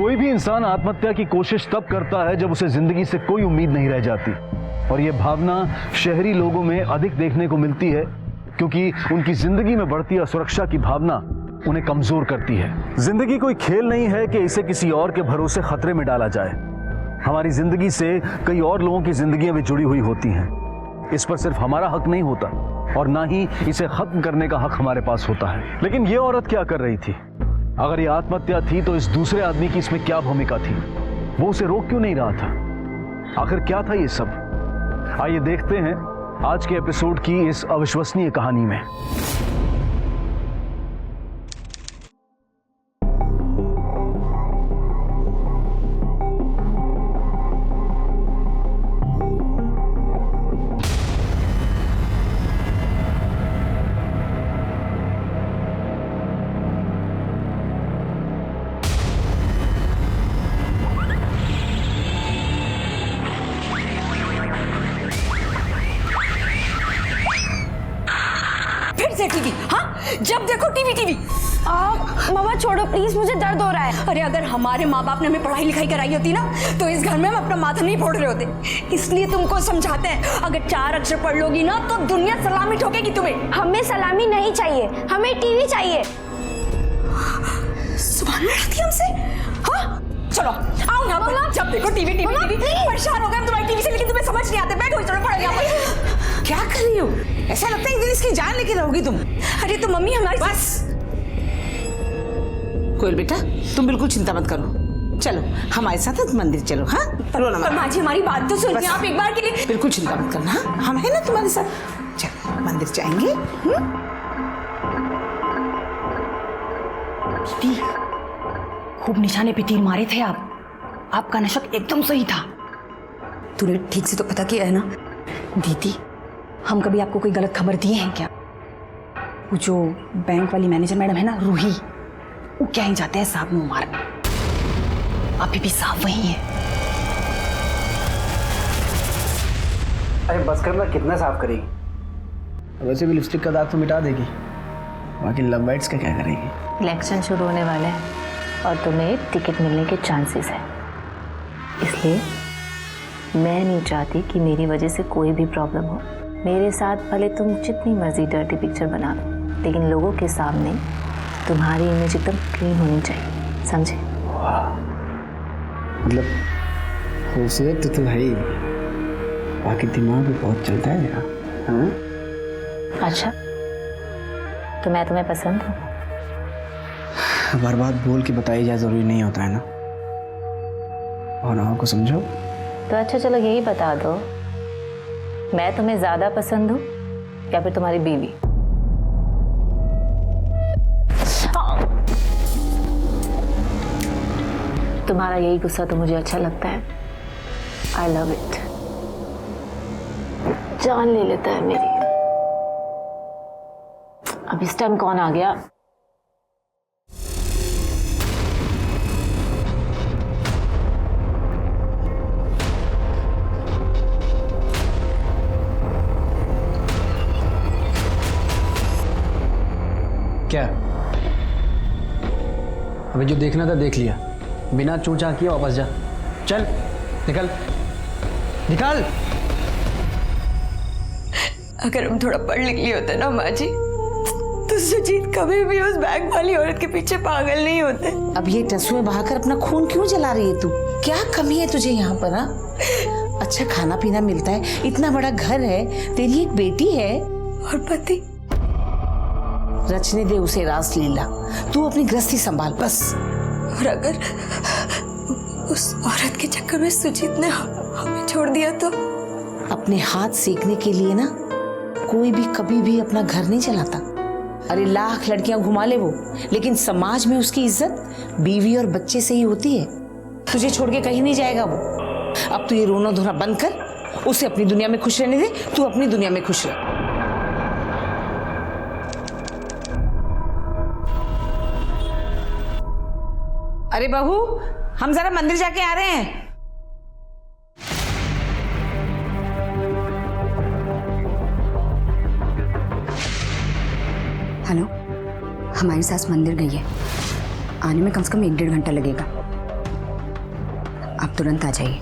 कोई भी इंसान आत्महत्या की कोशिश तब करता है जब उसे जिंदगी से कोई उम्मीद नहीं रह जाती, और यह भावना शहरी लोगों में अधिक देखने को मिलती है क्योंकि उनकी जिंदगी में बढ़ती असुरक्षा की भावना उन्हें कमजोर करती है। जिंदगी कोई खेल नहीं है कि इसे किसी और के भरोसे खतरे में डाला जाए। हमारी जिंदगी से कई और लोगों की जिंदगियां भी जुड़ी हुई होती हैं। इस पर सिर्फ हमारा हक नहीं होता और ना ही इसे खत्म करने का हक हमारे पास होता है। लेकिन ये औरत क्या कर रही थी? अगर ये आत्महत्या थी तो इस दूसरे आदमी की इसमें क्या भूमिका थी? वो उसे रोक क्यों नहीं रहा था? आखिर क्या था ये सब? आइए देखते हैं आज के एपिसोड की इस अविश्वसनीय कहानी में। टीवी, हाँ जब देखो टीवी टीवी। मामा छोड़ो प्लीज, मुझे दर्द हो रहा है। अरे अगर हमारे माँ बाप ने हमें पढ़ाई लिखाई कराई होती ना तो इस घर में हम अपना माथा नहीं फोड़ रहे होते। इसलिए तुमको समझाते हैं, अगर 4 अक्षर पढ़ लोगी ना तो दुनिया सलामी ठोकेगी तुम्हें। हमें सलामी नहीं चाहिए, हमें टीवी चाहिए। सुभान लड़ती हमसे। हाँ चलो आओ यहाँ पर। जब देखो टीवी टीवी टीवी। परेशान हो गए हम तुम्हारी टीवी से, लेकिन तुम्हें समझ नहीं आते। बैठो चलो पढ़ो यहाँ पर। क्या कर रही हो? ऐसा लगता है एक दिन इसकी जान लेके रहोगी तुम। अरे तो मम्मी हमारी बस कोयल बेटा, तुम बिल्कुल चिंता मत करो। चलो हमारे साथ मंदिर चलो। हाँ पर माँ जी हमारी बात तो सुनिए आप एक बार के लिए। बिल्कुल चिंता मत करना, हम है ना तुम्हारे साथ। चलो मंदिर जाएंगे। खूब निशाने पे तीर मारे थे आप। आपका नशक एकदम सही था। तूने ठीक से तो पता किया है ना? दीदी हम कभी आपको कोई गलत खबर दिए हैं क्या? वो जो बैंक वाली मैनेजर मैडम है ना रूही, वो क्या ही जाते हैं साहब मुंह मारने। अभी भी साहब वही है। अरे बस करना, कितना साफ करेगी? वैसे भी लिपस्टिक का दाग तो मिटा देगी, बाकी लव बाइट्स का क्या करेगी? इलेक्शन शुरू होने वाले हैं और तुम्हें टिकट मिलने के चांसेस हैं, इसलिए मैं नहीं चाहती कि मेरी वजह से कोई भी प्रॉब्लम हो। मेरे साथ भले तुम जितनी मर्जी डर्टी पिक्चर बना लो, लेकिन लोगों के सामने तुम्हारी इमेज एकदम क्लीन होनी चाहिए, समझे? मतलब खूबसूरत तो तुम है ही, बाकी दिमाग भी बहुत चलता है यार। हाँ? अच्छा तो मैं तुम्हें पसंद हूँ? बार बार बोल के बताई जाए जरूरी नहीं होता है ना, और को समझो। तो अच्छा चलो यही बता दो, मैं तुम्हें ज्यादा पसंद हूँ या फिर तुम्हारी बीवी? तुम्हारा यही गुस्सा तो मुझे अच्छा लगता है। I love it. जान ले लेता है मेरी। अब इस टाइम कौन आ गया? क्या? अभी जो देखना था देख लिया, बिना चूचा किए वापस जा। चल निकल निकल। अगर हम थोड़ा पढ़ लिख लिए होते ना माँ जी तो सुजीत कभी भी उस बैंक वाली औरत के पीछे पागल नहीं होते। अब ये टसुए बहाकर अपना खून क्यों जला रही है तू? क्या कमी है तुझे यहाँ पर? हाँ अच्छा खाना पीना मिलता है, इतना बड़ा घर है, तेरी एक बेटी है और पति। रचने दे उसे रास लीला, तू अपनी गृहस्थी संभाल बस। और अगर उस औरत के चक्कर में सुजीत ने हमें छोड़ दिया तो? अपने हाथ सेकने के लिए ना कोई भी कभी भी अपना घर नहीं चलाता। अरे लाख लड़कियां घुमा ले वो, लेकिन समाज में उसकी इज्जत बीवी और बच्चे से ही होती है। तुझे छोड़ के कहीं नहीं जाएगा वो। अब तू ये रोना धोना बंद कर, उसे अपनी दुनिया में खुश रहने दे, तू अपनी दुनिया में खुश रह। अरे बहू, हम जरा मंदिर जाके आ रहे हैं। हेलो, हमारी सास मंदिर गई है, आने में कम से कम 1-1.5 घंटा लगेगा। आप तुरंत आ जाइए।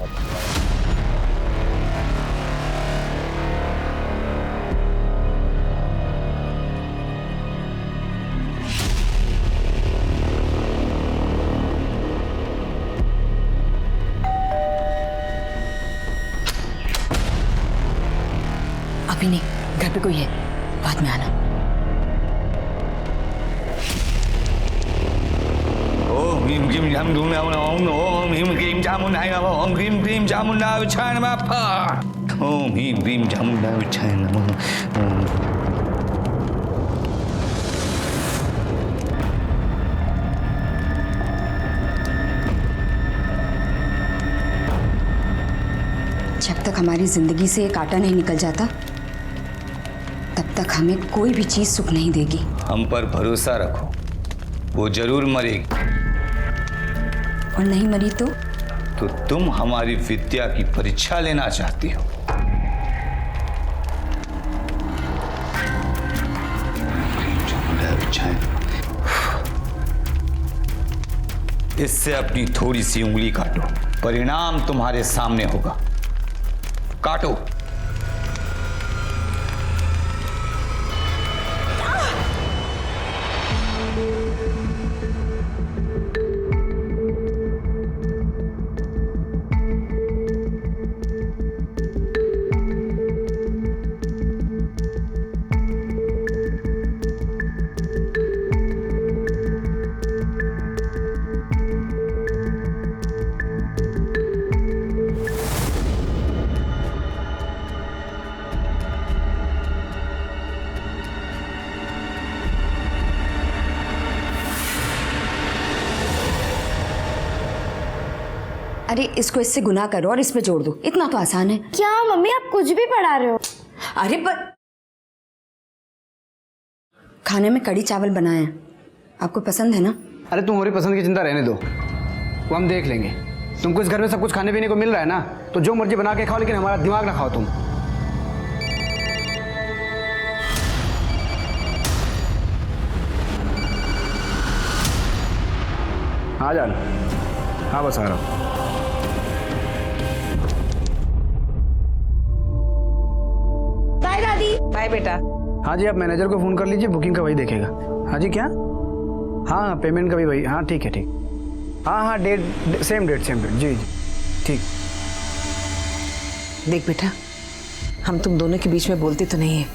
अभी नहीं, घर पे कोई है, बाद में आना। ओम ह्रीं क्लीं झम धूम ओम ओम ह्रीं क्लीं चामुंडाय नमः ओम ह्रीं क्लीं चामुंडा विच्छाय नमः ओम ह्रीं क्लीं चामुंडा विच्छाय नमः ओम। जब तक हमारी जिंदगी से ये कांटा नहीं निकल जाता तब तक हमें कोई भी चीज सुख नहीं देगी। हम पर भरोसा रखो, वो जरूर मरेगी। और नहीं मरी तो तुम हमारी विद्या की परीक्षा लेना चाहती हो। इससे अपनी थोड़ी सी उंगली काटो, परिणाम तुम्हारे सामने होगा। काटो। अरे इसको इससे गुना करो और इस पे जोड़ दो, इतना तो आसान है। क्या मम्मी आप कुछ भी पढ़ा रहे हो? अरे पर खाने में कड़ी चावल बनाए हैं, आपको पसंद है ना? अरे तुम हमारी पसंद की चिंता रहने दो, वो हम देख लेंगे। तुमको इस घर में सब कुछ खाने पीने को मिल रहा है ना, तो जो मर्जी बना के खाओ, लेकिन हमारा दिमाग ना खाओ तुम। आ जाना। हाँ बस आ रहा हूँ। बाय दादी। बाय बेटा। हाँ जी, आप मैनेजर को फ़ोन कर लीजिए, बुकिंग का वही देखेगा। हाँ जी, क्या? हाँ पेमेंट का भी वही। हाँ ठीक है, ठीक। हाँ डेट सेम डेट जी ठीक। देख बेटा, हम तुम दोनों के बीच में बोलते तो नहीं है,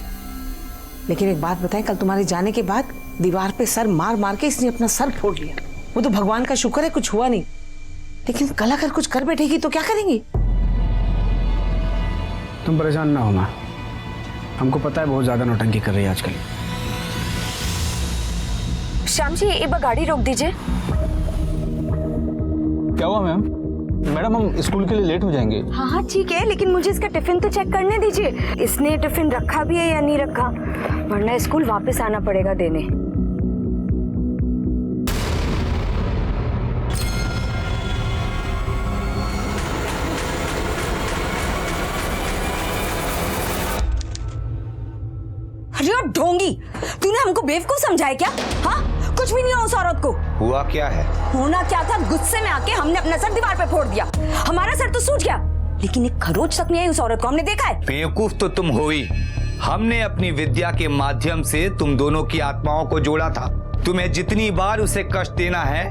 लेकिन एक बात बताएं, कल तुम्हारे जाने के बाद दीवार पे सर मार मार के इसने अपना सर फोड़ लिया। वो तो भगवान का शुक्र है कुछ हुआ नहीं, लेकिन कल अगर कुछ कर बैठेगी तो क्या करेंगी? तुम परेशान ना हो माँ, हमको पता है बहुत ज्यादा नौटंकी कर रही है आजकल। श्याम जी एक बार गाड़ी रोक दीजिए। क्या हुआ मैम? मैडम हम स्कूल के लिए लेट हो जाएंगे। हाँ ठीक है, लेकिन मुझे इसका टिफिन तो चेक करने दीजिए, इसने टिफिन रखा भी है या नहीं रखा, वरना स्कूल वापस आना पड़ेगा देने। अरे ढोंगी, तूने हमको बेवकूफ समझा है क्या? हाँ कुछ भी नहीं हुआ उस औरत को। हुआ क्या है? होना क्या था, गुस्से में आके हमने अपना सर दीवार पे फोड़ दिया। हमारा सर तो सूज गया, लेकिन एक खरोच तक नहीं आई उस औरत को। हमने देखा है। बेवकूफ तो तुम हो ही। हमने अपनी विद्या के माध्यम से तुम दोनों की आत्माओं को जोड़ा था। तुम्हें जितनी बार उसे कष्ट देना है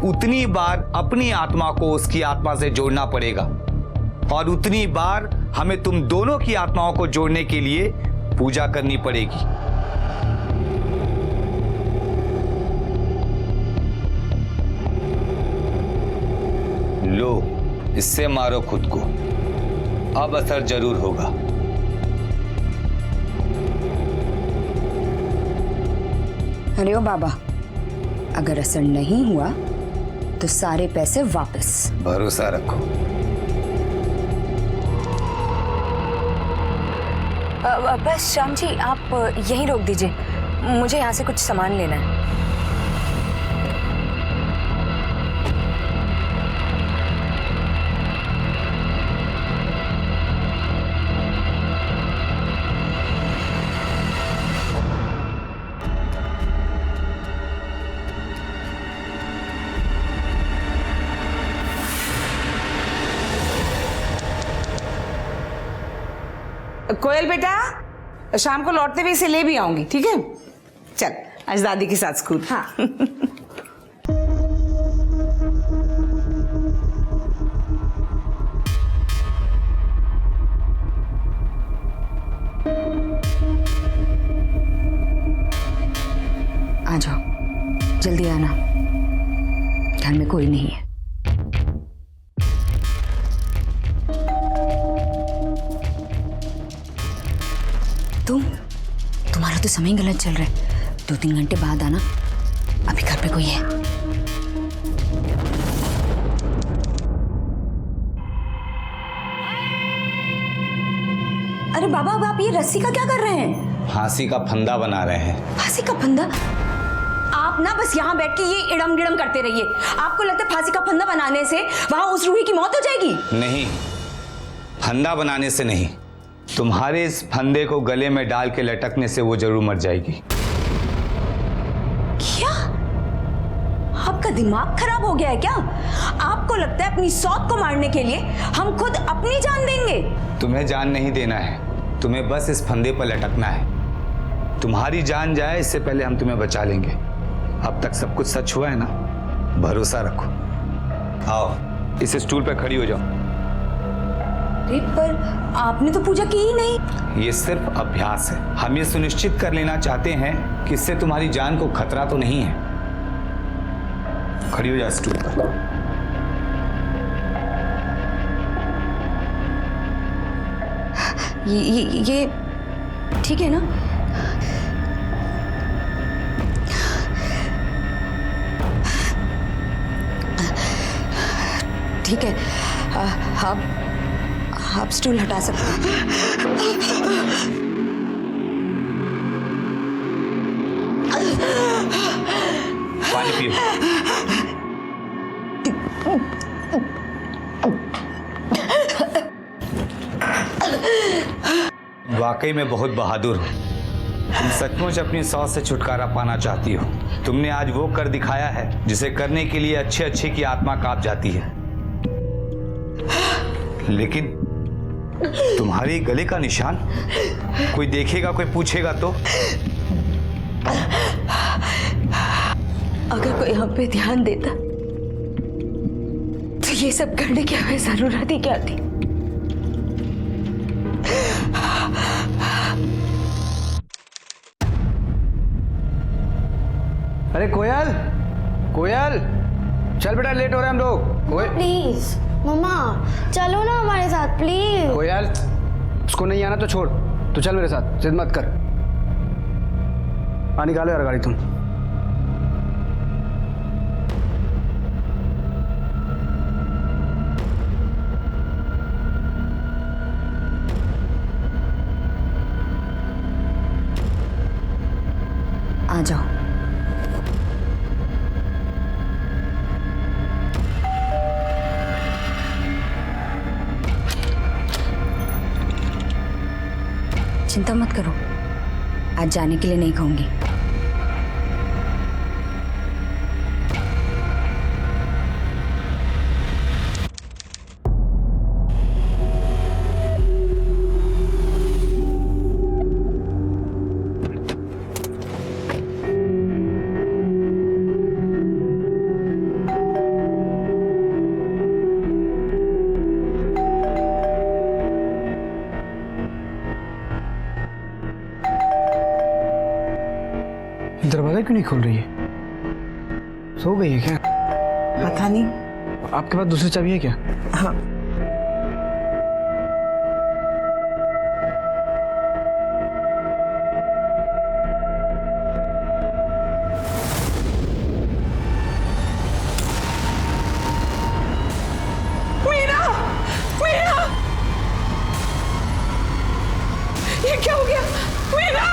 उतनी बार अपनी आत्मा को उसकी आत्मा से जोड़ना पड़ेगा, और उतनी बार हमें तुम दोनों की आत्माओं को जोड़ने के लिए पूजा करनी पड़ेगी। लो, इससे मारो खुद को, अब असर जरूर होगा। अरे ओ बाबा, अगर असर नहीं हुआ तो सारे पैसे वापस। भरोसा रखो। बस श्याम जी आप यहीं रोक दीजिए, मुझे यहाँ से कुछ सामान लेना है। कोयल बेटा, शाम को लौटते हुए इसे ले भी आऊंगी, ठीक है? चल आज दादी के साथ स्कूल। हाँ। आ जाओ, जल्दी आना, घर में कोई नहीं है। तुम्हारा तो समय गलत चल रहा है। 2-3 घंटे बाद आना, अभी घर पे कोई है। अरे बाबा, अब आप ये रस्सी का क्या कर रहे हैं? फांसी का फंदा बना रहे हैं। फांसी का फंदा? आप ना बस यहाँ बैठ के ये इड़म गिड़म करते रहिए। आपको लगता है फांसी का फंदा बनाने से वहां उस रूही की मौत हो जाएगी? नहीं, फंदा बनाने से नहीं, तुम्हारे इस फंदे को गले में डाल के लटकने से वो जरूर मर जाएगी। क्या आपका दिमाग खराब हो गया है क्या? आपको लगता है अपनी सौत को मारने के लिए हम खुद अपनी जान देंगे? तुम्हें जान नहीं देना है, तुम्हें बस इस फंदे पर लटकना है। तुम्हारी जान जाए इससे पहले हम तुम्हें बचा लेंगे। अब तक सब कुछ सच हुआ है ना, भरोसा रखो। आओ, इस स्टूल पर खड़ी हो जाओ। पर आपने तो पूजा की ही नहीं। ये सिर्फ अभ्यास है। हम ये सुनिश्चित कर लेना चाहते हैं कि इससे तुम्हारी जान को खतरा तो नहीं है। खड़ी हो जा स्टूल पर। ये ठीक है ना? ठीक है, आप स्टूल हटा सकते हैं। पानी पियो। वाकई में बहुत बहादुर हो। तुम सचमुच अपनी सौत से छुटकारा पाना चाहती हो। तुमने आज वो कर दिखाया है जिसे करने के लिए अच्छे अच्छे की आत्मा कांप जाती है। लेकिन तुम्हारे गले का निशान कोई देखेगा, कोई पूछेगा तो? अगर कोई हम पे ध्यान देता तो ये सब करने की हमें जरूरत ही क्या थी? अरे कोयल, कोयल, चल बेटा, लेट हो रहे हैं हम लोग। प्लीज मम्मा चलो ना हमारे साथ प्लीज। कोयल, उसको नहीं आना तो छोड़, तू चल मेरे साथ, जिद मत कर। निकालो यार गाड़ी तुम। आ जाओ। चिंता मत करो, आज जाने के लिए नहीं कहूंगी। दरवाजा क्यों नहीं खोल रही है? सो गई है क्या? पता नहीं। आपके पास दूसरी चाबी है क्या? हाँ। मीना, मीना, ये क्या हो गया? मीना,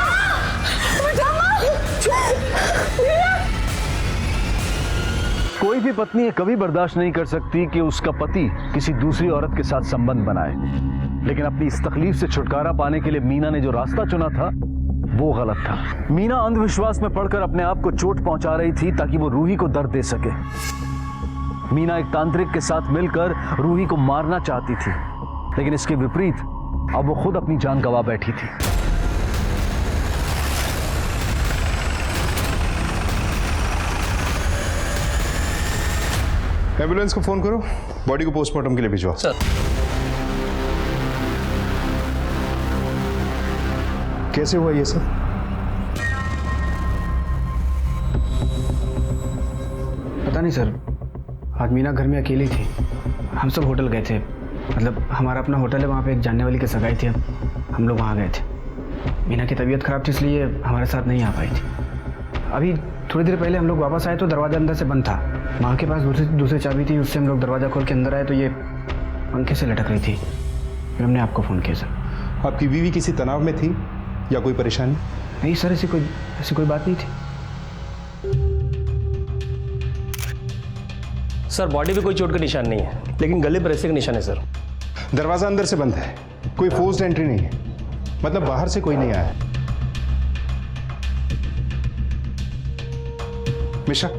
कोई भी पत्नी कभी बर्दाश्त नहीं कर सकती कि उसका पति किसी दूसरी औरत के साथ संबंध बनाए, लेकिन अपनी इस तकलीफ से छुटकारा पाने के लिए मीना ने जो रास्ता चुना था वो गलत था। मीना अंधविश्वास में पड़कर अपने आप को चोट पहुंचा रही थी ताकि वो रूही को दर्द दे सके। मीना एक तांत्रिक के साथ मिलकर रूही को मारना चाहती थी, लेकिन इसके विपरीत अब वो खुद अपनी जान गंवा बैठी थी। एम्बुलेंस को फोन करो, बॉडी को पोस्टमार्टम के लिए भिजवाओ। सर। कैसे हुआ ये सब? पता नहीं सर, आज मीना घर में अकेली थी। हम सब होटल गए थे, मतलब हमारा अपना होटल है, वहाँ पे एक जानने वाली की सगाई थी, हम लोग वहाँ गए थे। मीना की तबीयत खराब थी इसलिए हमारे साथ नहीं आ पाई थी। अभी थोड़ी देर पहले हम लोग वापस आए तो दरवाज़ा अंदर से बंद था। माँ के पास दूसरी चाबी थी, उससे हम लोग दरवाज़ा खोल के अंदर आए तो ये पंखे से लटक रही थी। फिर हमने आपको फ़ोन किया सर। आपकी बीवी किसी तनाव में थी या कोई परेशानी? नहीं सर, ऐसी कोई बात नहीं थी। सर बॉडी पे कोई चोट का निशान नहीं है, लेकिन गले पर ऐसे का निशान है सर। दरवाजा अंदर से बंद है, कोई फोर्स्ड एंट्री नहीं है, मतलब बाहर से कोई नहीं आया है। मिश्रा,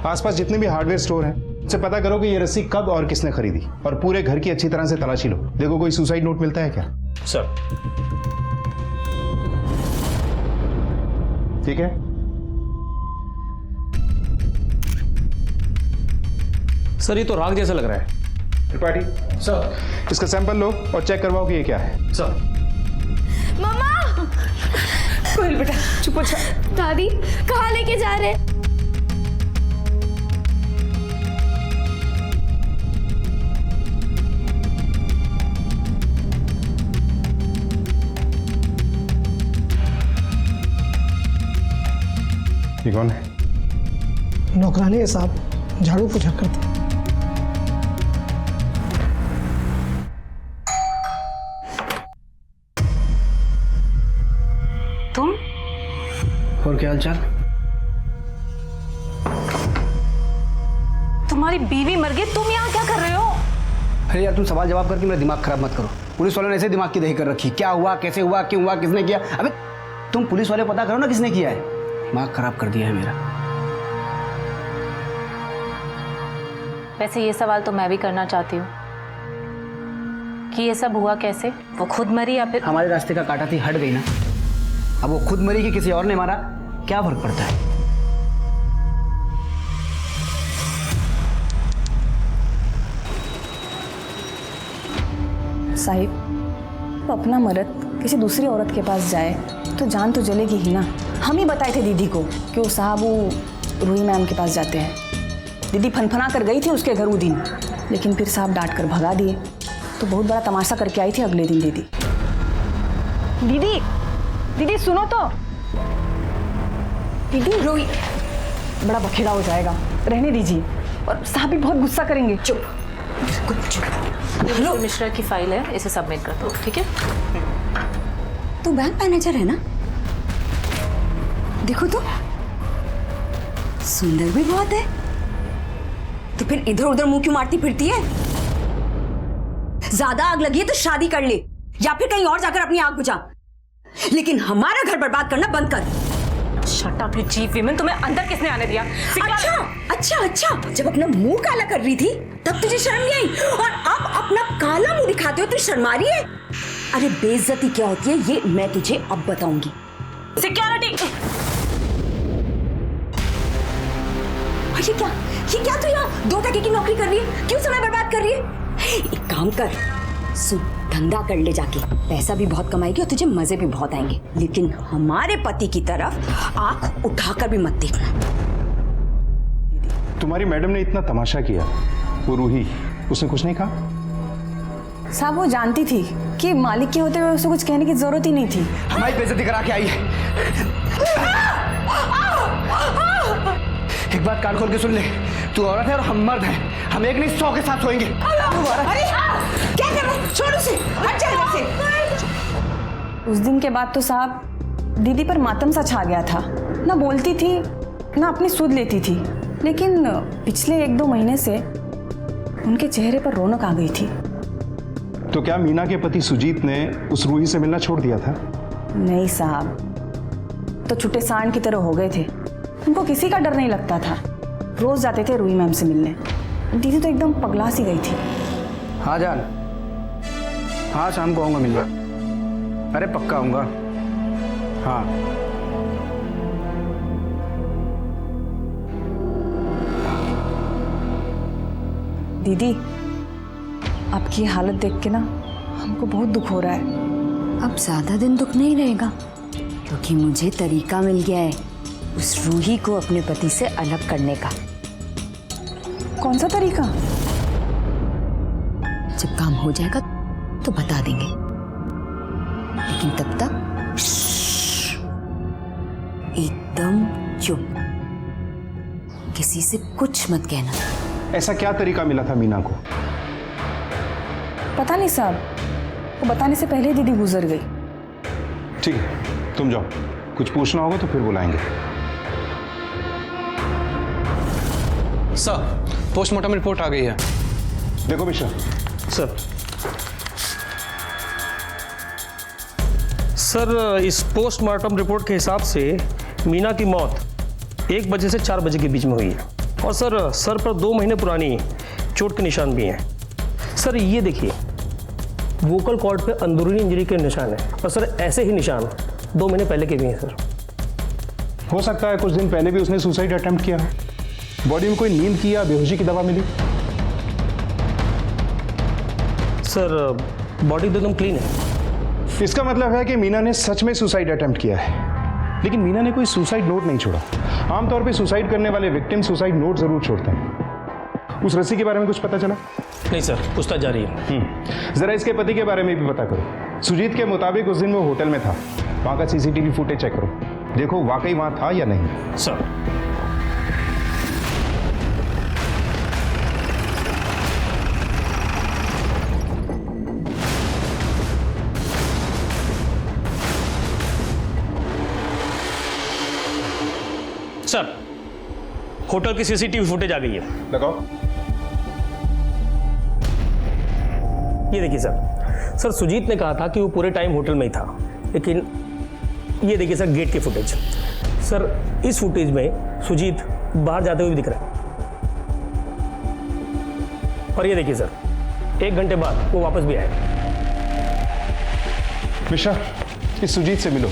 आसपास जितने भी हार्डवेयर स्टोर हैं उससे पता करो कि ये रस्सी कब और किसने खरीदी, और पूरे घर की अच्छी तरह से तलाशी लो। देखो कोई सुसाइड नोट मिलता है क्या? सर। ठीक है। सर ये तो राग जैसा लग रहा है। त्रिपाठी सर। इसका सैंपल लो और चेक करवाओ कि ये क्या है। सर। मम्मा! कोयल बेटा चुप हो जा। दादी कहाँ लेके जा रहे? ये कौन है? नौकरानी है साहब, झाड़ू पोछा करते। तुम? और क्या हाल चाल? तुम्हारी बीवी मर गई, तुम यहाँ क्या कर रहे हो? अरे यार, तुम सवाल जवाब करके मेरा दिमाग खराब मत करो। पुलिस वालों ने ऐसे दिमाग की दही कर रखी। क्या हुआ, कैसे हुआ, क्यों हुआ, किसने किया? अबे तुम पुलिस वाले पता करो ना किसने किया है। दिमाग खराब कर दिया है मेरा। वैसे ये सवाल तो मैं भी करना चाहती हूँ कि ये सब हुआ कैसे? वो खुद मरी या फिर? हमारे रास्ते का कांटा थी, हट गई ना। अब वो खुद मरी कि किसी और ने मारा, क्या फर्क पड़ता है? साहिब, अपना मर्द किसी दूसरी औरत के पास जाए तो जान तो जलेगी ही ना। हम ही बताए थे दीदी को कि वो साहब वो रूही मैम के पास जाते हैं। दीदी फनफना कर गई थी उसके घर वो दिन, लेकिन फिर साहब डांट कर भगा दिए। तो बहुत बड़ा तमाशा करके आई थी अगले दिन दीदी। दीदी दीदी सुनो तो। दीदी रूही बड़ा बखेड़ा हो जाएगा, रहने दीजिए, और साहब भी बहुत गुस्सा करेंगे। चुप लो, मिश्रा की फाइल है, इसे सबमिट कर दो, ठीक है? तू बैंक मैनेजर है ना? देखो तो सुंदर भी बहुत है, तो फिर इधर उधर मुंह क्यों मारती फिरती है? ज्यादा आग लगी है तो शादी कर ले, या फिर कहीं और जाकर अपनी आग बुझा, लेकिन हमारा घर बर्बाद करना बंद कर। Shut up you cheap women, तुम्हें अंदर किसने आने दिया? अच्छा, जब अपना मुंह काला कर रही थी तब तुझे शर्म नहीं आई, और अब अपना काला मुंह दिखाते हो तो शर्मा रही है? अरे बेइज्जती क्या होती है ये मैं तुझे अब बताऊंगी। सिक्योरिटी! ये क्या तू यहाँ 2 टके की नौकरी कर रही है? क्यों समय बर्बाद कर रही है? एक काम कर, धंधा कर ले जाके, पैसा भी बहुत कमाएगी और तुझे मजे भी बहुत आएंगे, लेकिन हमारे पति की तरफ आंख उठाकर भी मत देखना। तुम्हारी मैडम ने इतना तमाशा किया, वो रूही, उसने कुछ नहीं कहा? साहब वो जानती थी कि मालिक के होते हुए उसे कुछ कहने की जरूरत ही नहीं थी। हमारी बेइज्जती करा के आई है। एक बात कान खोल के सुन ले, तू औरत है और हम मर्द हैं। हम एक नहीं 100 के साथ सोएंगे। अरे क्या कर रहा है? छोड़ उसे, हट जा यहाँ से। उस दिन के बाद तो साहब दीदी पर मातम सा छा गया था। ना बोलती थी ना अपनी सुध लेती थी, लेकिन पिछले 1-2 महीने से उनके चेहरे पर रौनक आ गई थी। तो क्या मीना के पति सुजीत ने उस रूही से मिलना छोड़ दिया था? नहीं साहब, तो छुट्टे सांड की तरह हो गए थे। उनको किसी का डर नहीं लगता था, रोज जाते थे रूही मैम से मिलने। दीदी तो एकदम पगला सी गई थी। हाँ जान, हाँ शाम को आऊँगा मिलने। अरे पक्का आऊँगा। हाँ दीदी, आपकी हालत देख के ना हमको बहुत दुख हो रहा है। अब ज्यादा दिन दुख नहीं रहेगा, क्योंकि मुझे तरीका मिल गया है उस रूही को अपने पति से अलग करने का। कौन सा तरीका? जब काम हो जाएगा तो बता देंगे, लेकिन तब तक एकदम चुप, किसी से कुछ मत कहना। ऐसा क्या तरीका मिला था मीना को? पता नहीं साहब, वो बताने से पहले दीदी गुजर गई। ठीक है, तुम जाओ, कुछ पूछना होगा तो फिर बुलाएंगे। सर, पोस्टमार्टम रिपोर्ट आ गई है। देखो मिश्रा। सर, इस पोस्टमार्टम रिपोर्ट के हिसाब से मीना की मौत 1 बजे से 4 बजे के बीच में हुई है। और सर पर 2 महीने पुरानी चोट के निशान भी हैं। सर ये देखिए, वोकल कॉर्ड पे अंदरूनी इंजरी के निशान है। और सर ऐसे ही निशान 2 महीने पहले के भी हैं। सर हो सकता है कुछ दिन पहले भी उसने सुसाइड अटेम्प्ट किया है। बॉडी में कोई नींद की या बेहोशी की दवा मिली? सर बॉडी तो एकदम क्लीन है। इसका मतलब है कि मीना ने सच में सुसाइड अटेम्प्ट किया है, लेकिन मीना ने कोई सुसाइड नोट नहीं छोड़ा। आमतौर पे सुसाइड करने वाले विक्टिम सुसाइड नोट जरूर छोड़ते हैं। उस रस्सी के बारे में कुछ पता चला? नहीं सर, पूछताछ जारी है। जरा इसके पति के बारे में भी पता करो। सुजीत के मुताबिक उस दिन वो होटल में था। वहां का सीसीटीवी फुटेज चेक करो, देखो वाकई वहां था या नहीं। सर सर, होटल की सीसीटीवी फुटेज आ गई है। लगाओ। ये देखिए सर, सुजीत ने कहा था कि वो पूरे टाइम होटल में ही था, लेकिन ये देखिए सर गेट की फुटेज। सर इस फुटेज में सुजीत बाहर जाते हुए भी दिख रहा है। और ये देखिए सर, 1 घंटे बाद वो वापस भी आए। मिश्रा, इस सुजीत से मिलो,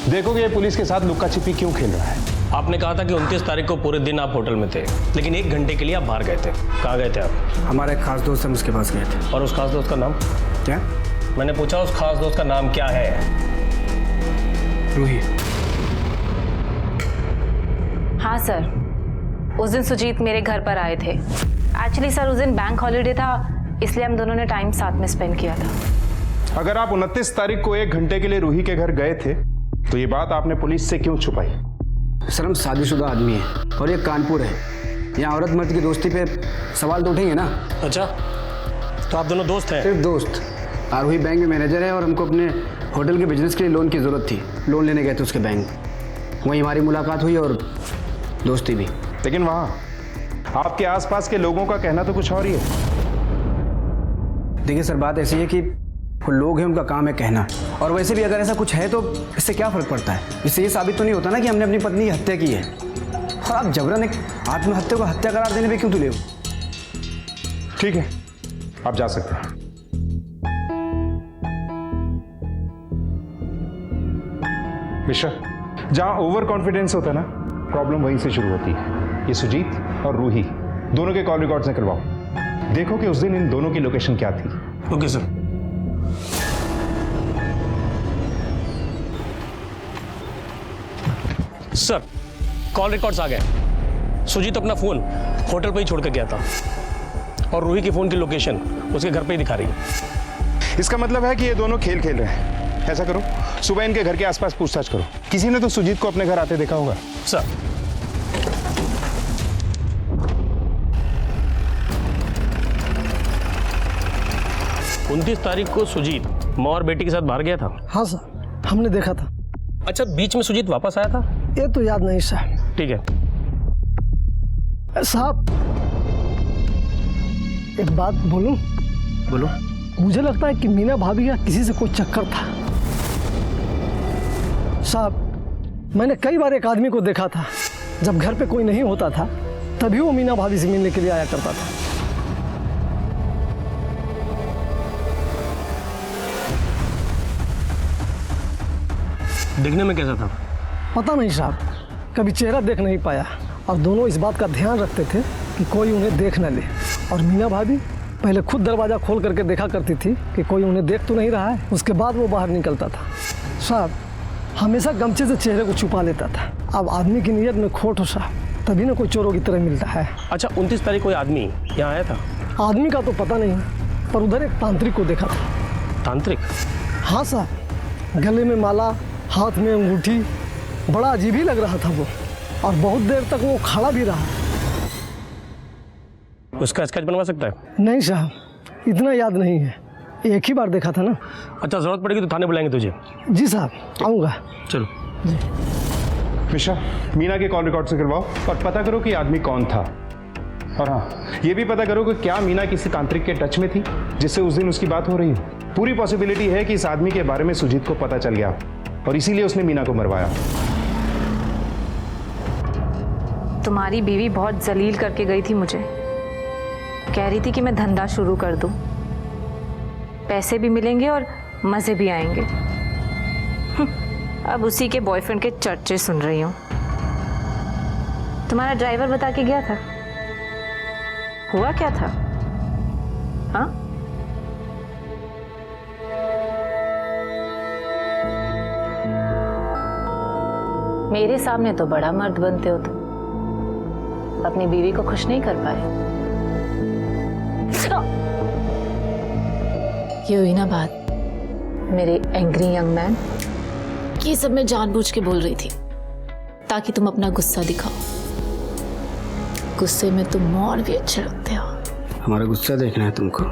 देखोगे ये पुलिस के साथ लुक्का छिपी क्यों खेल रहा है। आपने कहा था कि 29 तारीख को पूरे दिन आप होटल में थे, लेकिन 1 घंटे के लिए आप बाहर गए थे। कहाँ गए थे आप? हमारा एक खास दोस्त हम उसके पास गए थे। और उस खास दोस्त का नाम क्या? मैंने पूछा उस खास दोस्त का नाम क्या है? रूही। हाँ सर, उस दिन सुजीत मेरे घर पर आए थे। एक्चुअली सर उस दिन बैंक हॉलीडे था, इसलिए हम दोनों ने टाइम साथ में स्पेंड किया था। अगर आप 29 तारीख को 1 घंटे के लिए रूही के घर गए थे, तो ये बात आपने पुलिस से क्यों छुपाई? सर हम शादीशुदा आदमी हैं और ये कानपुर है, यहाँ औरत मर्द की दोस्ती पे सवाल तो उठेंगे ना। अच्छा, तो आप दोनों दोस्त हैं? सिर्फ दोस्त। रूही बैंक में मैनेजर है और हमको अपने होटल के बिजनेस के लिए लोन की ज़रूरत थी। लोन लेने गए थे उसके बैंक, वहीं हमारी मुलाकात हुई और दोस्ती भी। लेकिन वहाँ आपके आसपास के लोगों का कहना तो कुछ और ही है। देखिए सर, बात ऐसी है कि वो लोग हैं, उनका काम है कहना। और वैसे भी अगर ऐसा कुछ है तो इससे क्या फ़र्क पड़ता है? इससे ये साबित तो नहीं होता ना कि हमने अपनी पत्नी की हत्या की है। और आप जबरन एक आत्महत्या को हत्या करार देने पे क्यों तुले हो? ठीक है, आप जा सकते हैं। मिश्रा, जहां ओवर कॉन्फिडेंस होता है ना, प्रॉब्लम वहीं से शुरू होती है। ये सुजीत और रूही दोनों के कॉल रिकॉर्ड्स निकलवाओ, देखो कि उस दिन इन दोनों की लोकेशन क्या थी। Okay sir. Sir call records आ गए। सुजीत अपना फोन होटल पर ही छोड़ कर गया था और रूही के फोन की लोकेशन उसके घर पे ही दिखा रही है। इसका मतलब है कि ये दोनों खेल खेल रहे हैं। ऐसा करो, सुबह इनके घर के आसपास पूछताछ करो। किसी ने तो सुजीत को अपने घर आते देखा होगा। सर उनतीस तारीख को सुजीत माँ और बेटी के साथ बाहर गया था। हाँ सर, हमने देखा था। अच्छा, बीच में सुजीत वापस आया था? ये तो याद नहीं साहब। ठीक है साहब, एक बात बोलूं? बोलो। मुझे लगता है कि मीना भाभी का किसी से कोई चक्कर था। साहब, मैंने कई बार एक आदमी को देखा था, जब घर पे कोई नहीं होता था तभी वो मीना भाभी से मिलने के लिए आया करता था। देखने में कैसा था? पता नहीं साहब, कभी चेहरा देख नहीं पाया और दोनों इस बात का ध्यान रखते थे कि कोई उन्हें देख न ले। और मीना भाभी पहले खुद दरवाज़ा खोल करके देखा करती थी कि कोई उन्हें देख तो नहीं रहा है, उसके बाद वो बाहर निकलता था। साहब हमेशा गमछे से चेहरे को छुपा लेता था। अब आदमी की नीयत में खोट हो साहब, तभी ना कोई चोरों की तरह मिलता है। अच्छा, 29 तारीख कोई आदमी यहाँ आया था? आदमी का तो पता नहीं, पर उधर एक तांत्रिक को देखा था। तांत्रिक? हाँ साहब, गले में माला, हाथ में अंगूठी, बड़ा अजीब ही लग रहा था वो, और बहुत देर तक वो खड़ा भी रहा। उसका स्केच बनवा सकता है? नहीं साहब, इतना याद नहीं है, एक ही बार देखा था ना। अच्छा, जरूरत पड़ेगी तो थाने बुलाएंगे तुझे। जी साहब, आऊँगा। चलो। मिश्रा, मीना के कॉल रिकॉर्ड से करवाओ और पता करो कि आदमी कौन था। और हाँ, ये भी पता करो कि क्या मीना किसी तांत्रिक के टच में थी जिससे उस दिन उसकी बात हो रही है। पूरी पॉसिबिलिटी है कि इस आदमी के बारे में सुजीत को पता चल गया और इसीलिए उसने मीना को मरवाया। तुम्हारी बीवी बहुत जलील करके गई थी मुझे, कह रही थी कि मैं धंधा शुरू कर दूं, पैसे भी मिलेंगे और मजे भी आएंगे। अब उसी के बॉयफ्रेंड के चर्चे सुन रही हूँ। तुम्हारा ड्राइवर बता के गया था, हुआ क्या था? हाँ, मेरे सामने तो बड़ा मर्द बनते हो तुम, अपनी बीवी को खुश नहीं कर पाए। ये हुई ना बात, मेरे एंग्री यंग मैन। ये सब मैं जानबूझ के बोल रही थी ताकि तुम अपना गुस्सा दिखाओ। गुस्से में तुम और भी अच्छे लगते हो। हमारा गुस्सा देखना है तुमको?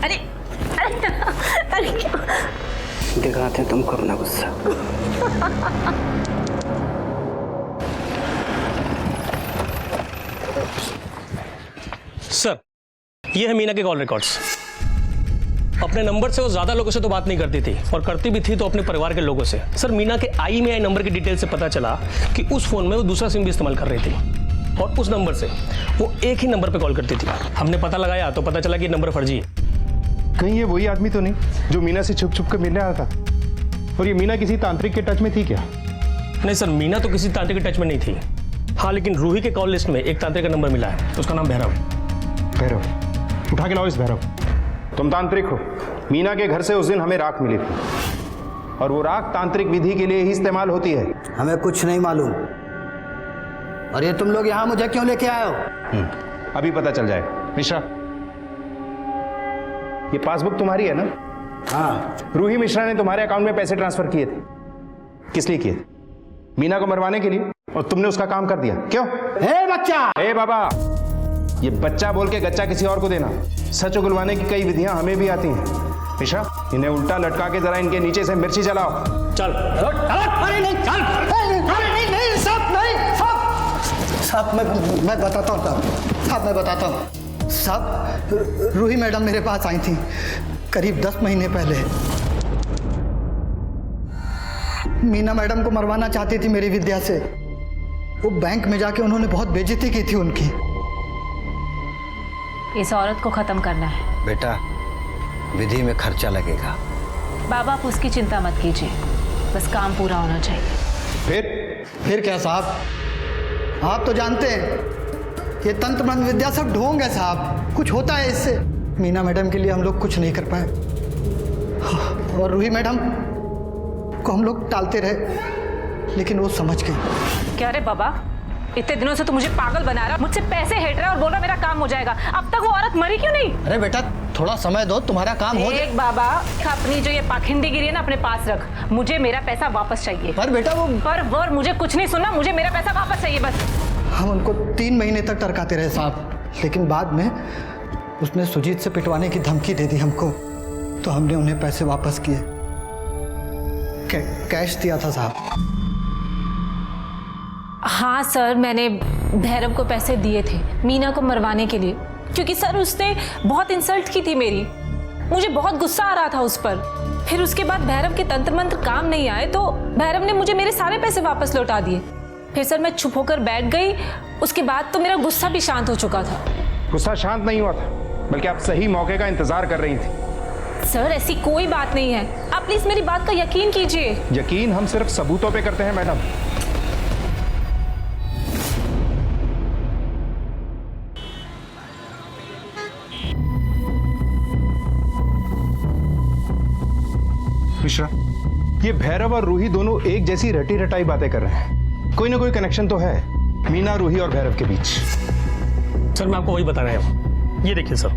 अरे अरे अरे क्या? दिखाते हैं तुमको अपना गुस्सा। सर, ये है मीना के कॉल रिकॉर्ड्स। अपने नंबर से वो ज्यादा लोगों से तो बात नहीं करती थी, और करती भी थी तो अपने परिवार के लोगों से। सर, मीना के IMEI नंबर की डिटेल से पता चला कि उस फोन में वो दूसरा सिम भी इस्तेमाल कर रही थी, और उस नंबर से वो एक ही नंबर पे कॉल करती थी। हमने पता लगाया तो पता चला कि नंबर फर्जी है। कहीं ये वही आदमी तो नहीं जो मीना से छुप छुप कर मिलने आया था? और ये मीना किसी तांत्रिक के टच में थी क्या? नहीं सर, मीना तो किसी तांत्रिक के टच में नहीं थी। हाँ, लेकिन रूही के कॉल लिस्ट में एक तांत्रिक का नंबर मिला है, उसका नाम भैरव। भैरव? उठा के लाओ इस भैरव। तुम तांत्रिक हो। मीना के घर से उस दिन हमें राख मिली थी, और वो राख तांत्रिक विधि के लिए ही इस्तेमाल होती है। हमें कुछ नहीं मालूम। और ये तुम लोग यहाँ मुझे क्यों लेके आए हो? अभी पता चल जाएगा। मिश्रा, ये पासबुक तुम्हारी है ना? हाँ। रूही मिश्रा ने तुम्हारे अकाउंट में पैसे ट्रांसफर किए थे। किस लिए किए थे? मीना को मरवाने के लिए, और तुमने उसका काम कर दिया। क्यों? ए बच्चा! ए बाबा, ये बच्चा बोल के गच्चा किसी और को देना। सच उगलवाने की कई विधियां हमें भी आती हैं। मिश्रा, इन्हें उल्टा लटका के जरा इनके नीचे से मिर्ची जलाओ। चल। अरे नहीं, चल। नहीं साहब, नहीं साहब, मैं बताता हूँ साहब, मैं बताता हूँ साहब। रूही मैडम मेरे पास आई थी करीब 10 महीने पहले। मीना मैडम को मरवाना चाहती थी मेरी विद्या से। वो बैंक में जाके उन्होंने बहुत बेइज्जती की थी उनकी। इस औरत को खत्म करना है। बेटा, विधि में खर्चा लगेगा। बाबा, आप उसकी चिंता मत कीजिए, बस काम पूरा होना चाहिए। फिर क्या साहब? आप तो जानते हैं ये तंत्र मंत्र विद्या सब ढोंग है साहब, कुछ होता है इससे। मीना मैडम के लिए हम लोग कुछ नहीं कर पाए, और रूही मैडम को हम लोग टालते रहे, लेकिन वो समझ गई। क्या रे बाबा, इतने दिनों से तू मुझे पागल बना रहा, मुझसे पैसे हेट रहा और बोल रहा मेरा काम हो जाएगा। अब तक वो औरत मरी क्यों नहीं? अरे बेटा, थोड़ा समय दो, तुम्हारा काम हो जाएगा। एक बाबा, अपनी जो ये पाखंडीगिरी है ना अपने पास रख। मुझे मेरा पैसा वापस चाहिए। पर बेटा वो पर मुझे कुछ नहीं सुनना, मुझे मेरा पैसा वापस चाहिए बस। हम उनको 3 महीने तक टरकाते रहे साहब, लेकिन बाद में उसने सुजीत से पिटवाने की धमकी दे दी हमको, तो हमने उन्हें पैसे वापस किए। कैश दिया था साहब। हाँ सर, मैंने भैरव को पैसे दिए थे मीना को मरवाने के लिए, क्योंकि सर उसने बहुत इंसल्ट की थी मेरी। मुझे बहुत गुस्सा आ रहा था उस पर। फिर उसके बाद भैरव के तंत्र मंत्र काम नहीं आए तो भैरव ने मुझे मेरे सारे पैसे वापस लौटा दिए। फिर सर मैं चुप होकर बैठ गई। उसके बाद तो मेरा गुस्सा भी शांत हो चुका था। गुस्सा शांत नहीं हुआ था, बल्कि आप सही मौके का इंतजार कर रही थी। सर ऐसी कोई बात नहीं है, आप प्लीज मेरी बात का यकीन कीजिए। यकीन हम सिर्फ सबूतों पे करते हैं मैडम। मिश्रा, ये भैरव और रूही दोनों एक जैसी रटी रटाई बातें कर रहे हैं। कोई ना कोई कनेक्शन तो है मीना, रूही और भैरव के बीच। सर मैं आपको वही बता रहा हूँ। ये देखिए सर,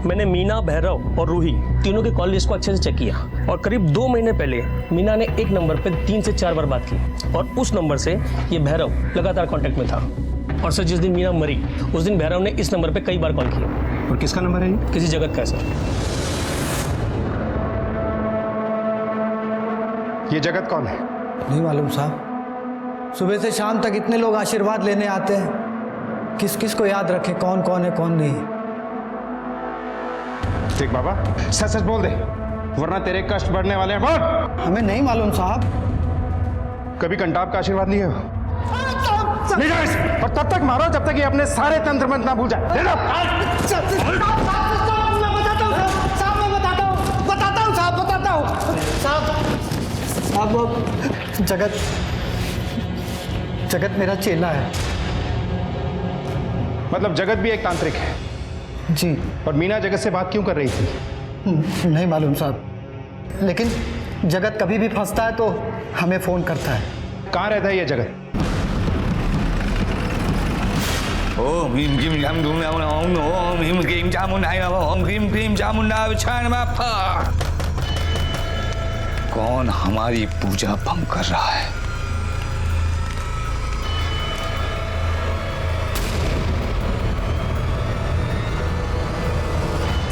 मैंने मीना, भैरव और रूही तीनों के कॉल लिस्ट को अच्छे से चेक किया और करीब 2 महीने पहले मीना ने एक नंबर पे 3 से 4 बार बात की और उस नंबर से ये भैरव लगातार कांटेक्ट में था। और सर जिस दिन मीना मरी उस दिन भैरव ने इस नंबर पे कई बार कॉल किया। और किसका नंबर है ये? किसी जगत का है सर। ये जगत कौन है? नहीं मालूम साहब, सुबह से शाम तक इतने लोग आशीर्वाद लेने आते हैं, किस किस को याद रखे कौन कौन है कौन नहीं। देख बाबा, सच सच बोल दे वरना तेरे कष्ट बढ़ने वाले हैं। बोल। हमें नहीं मालूम साहब। कभी कंटाप का आशीर्वाद लिए हो? ले जाओ इसे, और तब तक मारो जब तक ये अपने सारे तंत्र मंत्र ना भूल जाए। ले जाओ। अब जगत मेरा चेला है। मतलब जगत भी एक तांत्रिक है? जी। और मीना जगत से बात क्यों कर रही थी? नहीं मालूम साहब, लेकिन जगत कभी भी फंसता है तो हमें फोन करता है। कहाँ रहता है ये जगत? ओम ह्रीम क्लीम चामुंडा ओम ह्रीम क्लीम चामुंडा ओम ह्रीम क्लीम चामुंडा विछान माफा। कौन हमारी पूजा भंग कर रहा है?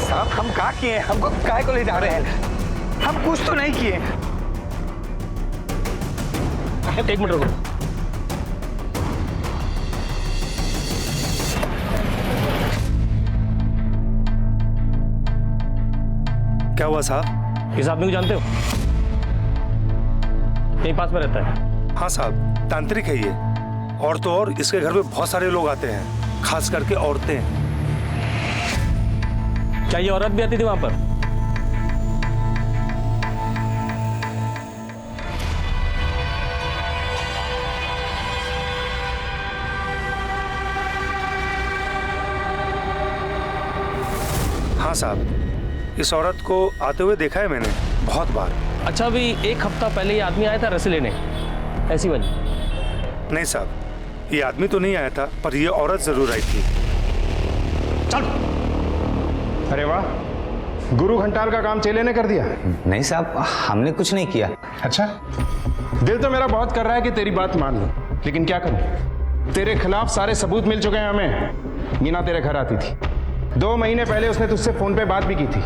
साहब हम क्या किए? हमको काय को ले जा रहे हैं? हम कुछ तो नहीं किए। एक मिनट रुको। क्या हुआ साहब? इस आदमी को जानते हो? यहीं पास में रहता है। हाँ साहब, तांत्रिक है ये। और तो और इसके घर में बहुत सारे लोग आते हैं, खास करके औरतें। क्या ये औरत भी आती थी वहां पर? हाँ साहब, इस औरत को आते हुए देखा है मैंने बहुत बार। अच्छा, अभी 1 हफ्ता पहले ये आदमी आया था रस्सी लेने, ऐसी बात? नहीं साहब, ये आदमी तो नहीं आया था, पर ये औरत जरूर आई थी। चल। अरे वाह, गुरु घंटाल का काम चेले ने कर दिया। नहीं साहब, हमने कुछ नहीं किया। अच्छा, दिल तो मेरा बहुत कर रहा है कि तेरी बात मान लूं, लेकिन क्या करूं? तेरे खिलाफ सारे सबूत मिल चुके हैं हमें। मीना तेरे घर आती थी, 2 महीने पहले उसने तुझसे फोन पे बात भी की थी,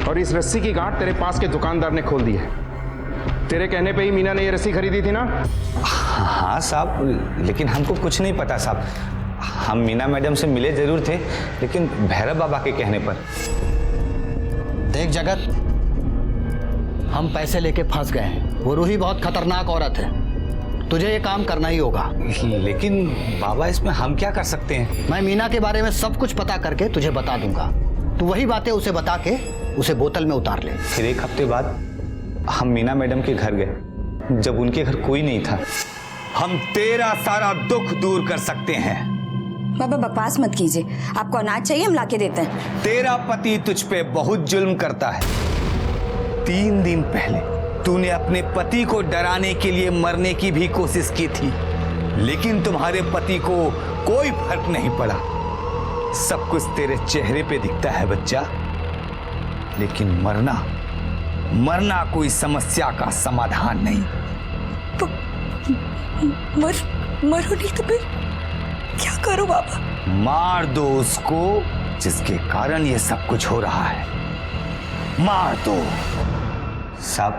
और इस रस्सी की गांठ तेरे पास के दुकानदार ने खोल दी है। तेरे कहने पे ही मीना ने ये रस्सी खरीदी थी ना? हाँ साहब, लेकिन हमको कुछ नहीं पता साहब। हम मीना मैडम से मिले जरूर थे, लेकिन भैरव बाबा के कहने पर। देख जगत, हम पैसे लेके फंस गए हैं। वो रूही बहुत खतरनाक औरत है, तुझे ये काम करना ही होगा। लेकिन बाबा इसमें हम क्या कर सकते हैं? मैं मीना के बारे में सब कुछ पता करके तुझे बता दूंगा। तू वही बातें उसे बता के उसे बोतल में उतार ले। फिर 1 हफ्ते बाद हम मीना मैडम के घर गए, जब उनके घर कोई नहीं था। हम तेरा सारा दुख दूर कर सकते हैं। बाबा बकवास मत कीजिए, आपको अनाज चाहिए हम लाके देते हैं। तेरा पति तुझ पे बहुत जुल्म करता है। 3 दिन पहले तूने अपने पति को डराने के लिए मरने की भी कोशिश की थी, लेकिन तुम्हारे पति को कोई फर्क नहीं पड़ा। सब कुछ तेरे चेहरे पे दिखता है बच्चा, लेकिन मरना कोई समस्या का समाधान नहीं। मरो नहीं तो फिर क्या करो बाबा? मार दो उसको जिसके कारण ये सब कुछ हो रहा है। मार दो। साहब,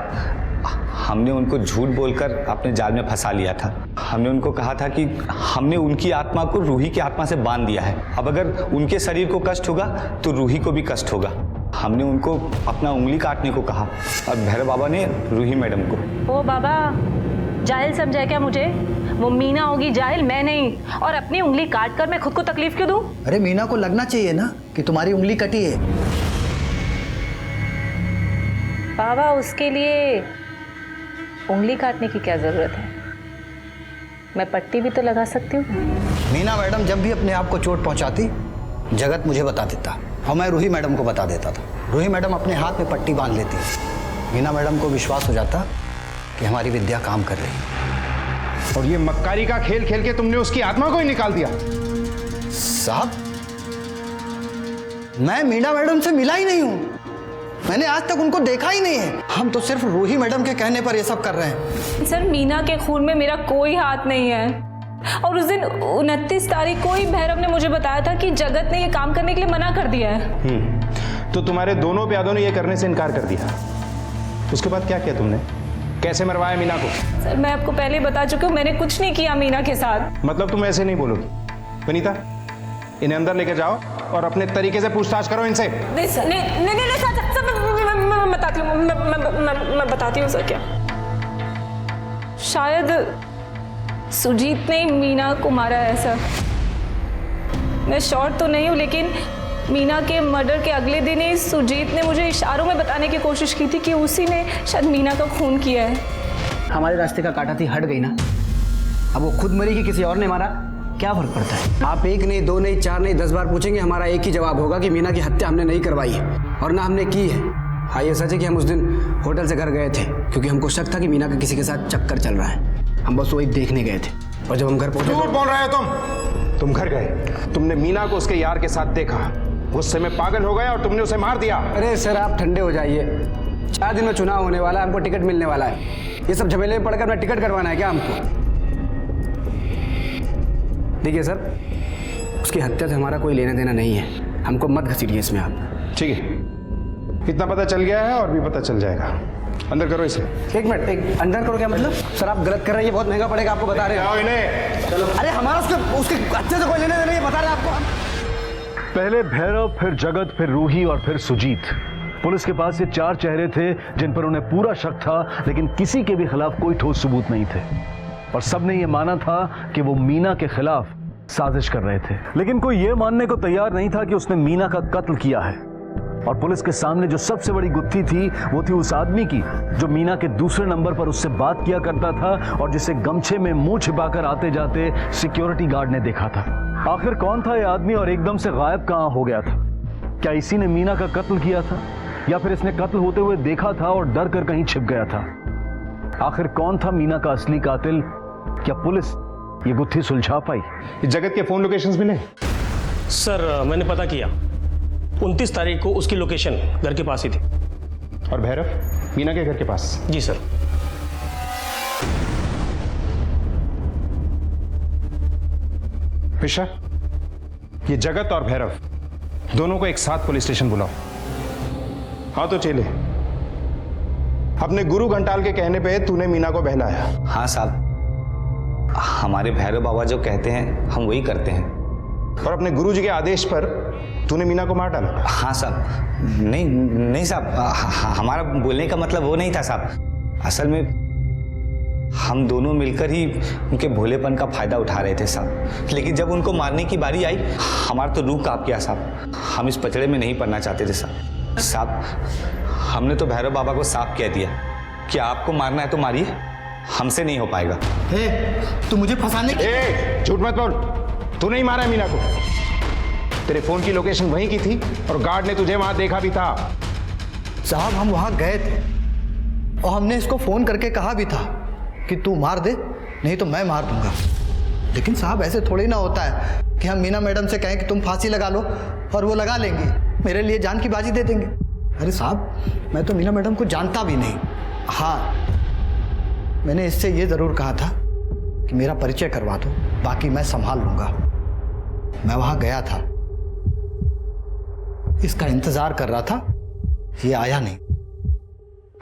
हमने उनको झूठ बोलकर अपने जाल में फंसा लिया था। हमने उनको कहा था कि हमने उनकी आत्मा को रूही की आत्मा से बांध दिया है। अब अगर उनके शरीर को कष्ट होगा तो रूही को भी कष्ट होगा। हमने उनको अपना उंगली काटने को कहा और भैरव बाबा ने रूही मैडम को। ओ बाबा, जाहिल समझा क्या मुझे? वो मीना होगी जाहिल, मैं नहीं। और अपनी उंगली काट कर मैं खुद को तकलीफ क्यों दूं? अरे मीना को लगना चाहिए ना कि तुम्हारी उंगली कटी है। बाबा, उसके लिए उंगली काटने की क्या जरूरत है? मैं पट्टी भी तो लगा सकती हूँ। मीना मैडम जब भी अपने आप को चोट पहुंचाती, जगत मुझे बता देता और मैं रूही मैडम को बता देता था। रूही मैडम अपने हाथ में पट्टी बांध लेती। मीना मैडम को विश्वास हो जाता कि हमारी विद्या काम कर रही है। और ये मक्कारी का खेल खेल के तुमने उसकी आत्मा को ही निकाल दिया। साहब, मैं मीना मैडम से मिला ही नहीं हूं। मैंने आज तक उनको देखा ही नहीं है। हम तो सिर्फ रूही मैडम के कहने पर ये सब कर रहे हैं। सर, मीना के खून में मेरा कोई हाथ नहीं है। और उस दिन 29 तारीख को ही भैरव ने मुझे बताया था कि जगत ने ये काम करने के लिए मना कर दिया है। तो तुम्हारे दोनों प्यादों ने ये करने से इनकार कर दिया। उसके बाद क्या किया तुमने? कैसे मरवाया मीना को? सर, मैं आपको पहले बता चुकी हूँ, मैंने कुछ नहीं किया मीना के साथ। मतलब तुम ऐसे नहीं बोलोगी? वनीता, इन्हें अंदर लेकर जाओ और अपने तरीके से पूछताछ करो इनसे। नहीं सर, मैं बताती हूँ, मैं बताती हूँ सर। क्या शायद सुजीत ने मीना को मारा है सर। मैं श्योर तो नहीं हूँ, लेकिन मीना के मर्डर के अगले दिन ही सुजीत ने मुझे इशारों में बताने की कोशिश की थी कि उसी ने शायद मीना का खून किया है। हमारे रास्ते का काटा थी हट गई ना। अब वो खुद मरी कि किसी और ने मारा, क्या फर्क पड़ता है? आप एक नहीं, दो नहीं, चार नहीं, 10 बार पूछेंगे, हमारा एक ही जवाब होगा कि मीना की हत्या हमने नहीं करवाई है और ना हमने की है। हाँ, ये सच है कि हम उस दिन होटल से घर गए थे क्योंकि हमको शक था कि मीना का किसी के साथ चक्कर चल रहा है। हम बस वही देखने गए थे और जब हम घर पहुंचे। झूठ बोल रहे हो तुम घर गए, तुमने मीना को उसके यार के साथ देखा, गुस्से में पागल हो गए और तुमने उसे मार दिया। अरे सर, आप ठंडे हो जाइए। 4 दिन में चुनाव होने वाला है, हमको टिकट मिलने वाला है। ये सब झमेले में पड़कर अपना टिकट करवाना है क्या हमको? देखिए सर, उसकी हत्या से हमारा कोई लेना देना नहीं है। हमको मत घसीटिए इसमें आप। ठीक है, इतना पता चल गया है और भी पता चल जाएगा। अंदर करो इसे। एक मिनट, एक अंदर करो क्या मतलब? सर, आप गलत कर रहे हैं, ये बहुत महंगा पड़ेगा, आपको बता रहे हैं। चलो। अरे हमारा उसके हत्या से कोई लेना देना नहीं, बता रहे हैं आपको। पहले भैरव, फिर जगत, फिर रूही और फिर सुजीत। पुलिस के पास ये 4 चेहरे थे जिन पर उन्हें पूरा शक था, लेकिन किसी के भी खिलाफ कोई ठोस सबूत नहीं थे और सबने ये माना था कि वो मीना के खिलाफ साजिश कर रहे थे। लेकिन कोई ये मानने को तैयार नहीं था कि उसने मीना का कत्ल किया है। और पुलिस के सामने जो सबसे बड़ी गुत्थी थी वो थी उस आदमी की जो मीना के दूसरे नंबर पर उससे बात किया करता था और जिसे गमछे में मुंह छिपाकर आते जाते सिक्योरिटी गार्ड ने देखा था। आखिर कौन था ये आदमी और एकदम से गायब कहां हो गया था? क्या इसी ने मीना का कत्ल किया था या फिर इसने कत्ल होते हुए देखा था और डर कर कहीं छिप गया था? आखिर कौन था मीना का असली कातिल? क्या पुलिस ये गुत्थी सुलझा पाई? जगत के फोन लोकेशंस मिले? सर, मैंने पता किया, 29 तारीख को उसकी लोकेशन घर के पास ही थी। और भैरव, मीना के घर के पास? जी सर। पिशा, ये जगत और भैरव दोनों को एक साथ पुलिस स्टेशन बुलाओ। हाँ तो चेले, अपने गुरु घंटाल के कहने पे तूने मीना को बहलाया। हाँ साहब, हमारे भैरव बाबा जो कहते हैं हम वही करते हैं। और अपने गुरु जी के आदेश पर तूने मीना को मार डाला? हाँ साहब। नहीं साहब, हमारा बोलने का मतलब वो नहीं था साहब। असल में हम दोनों मिलकर ही उनके भोलेपन का फायदा उठा रहे थे साहब। लेकिन जब उनको मारने की बारी आई, हमारा तो रूह कांप गया साहब। हम इस पचड़े में नहीं पड़ना चाहते थे साहब। हमने तो भैरव बाबा को साफ कह दिया कि आपको मारना है तो मारिए, हमसे नहीं हो पाएगा। तू मुझे फंसाने की... झूठ मत बोल, तू नहीं मारा है मीना को। तेरे फोन की लोकेशन वहीं की थी और गार्ड ने तुझे वहां देखा भी था। साहब, हम वहां गए थे और हमने इसको फोन करके कहा भी था कि तू मार दे, नहीं तो मैं मार दूंगा। लेकिन साहब, ऐसे थोड़ी ना होता है कि हम मीना मैडम से कहें कि तुम फांसी लगा लो और वो लगा लेंगी, मेरे लिए जान की बाजी दे देंगे। अरे साहब, मैं तो मीना मैडम को जानता भी नहीं। हाँ, मैंने इससे ये ज़रूर कहा था कि मेरा परिचय करवा दो, बाकी मैं संभाल लूंगा। मैं वहां गया था, इसका इंतजार कर रहा था, ये आया नहीं।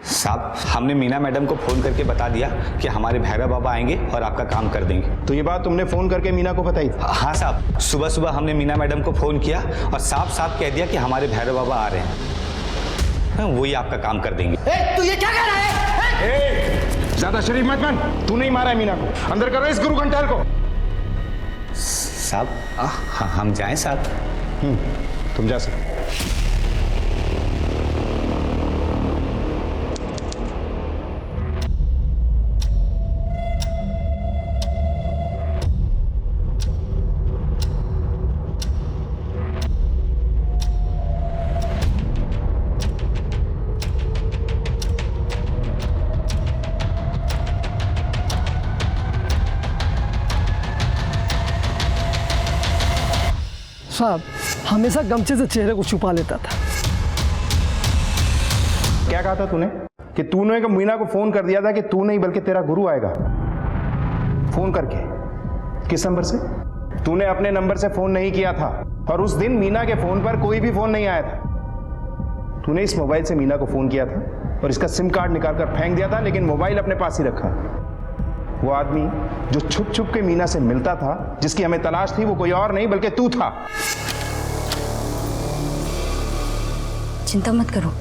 साहब, हमने मीना मैडम को फोन करके बता दिया कि हमारे भैरव बाबा आएंगे और आपका काम कर देंगे। तो ये बात तुमने फोन करके मीना को बताई? हाँ साहब, सुबह सुबह हमने मीना मैडम को फोन किया और साफ साफ कह दिया कि हमारे भैरव बाबा आ रहे हैं, वही आपका काम कर देंगे। तू ये क्या कह रहा है? ज्यादा शरीफ मत बन। तू नहीं मारा है मीना को, अंदर करो इस गुरु घंटाल को। साहब, हम जाएं साहब? तुम जा सकते। साहब हमेशा गमछे से चेहरे को छुपा लेता था। क्या कहा था तूने कि तूने मीना को फोन कर दिया था कि तू नहीं बल्कि तेरा गुरु आएगा? फोन करके किस नंबर से? तूने अपने नंबर से फोन नहीं किया था और उस दिन मीना के फोन पर कोई भी फोन नहीं आया था। तूने इस मोबाइल से मीना को फोन किया था और इसका सिम कार्ड निकालकर फेंक दिया था, लेकिन मोबाइल अपने पास ही रखा। वो आदमी जो छुप छुप के मीना से मिलता था, जिसकी हमें तलाश थी, वो कोई और नहीं बल्कि तू था। चिंता मत करो,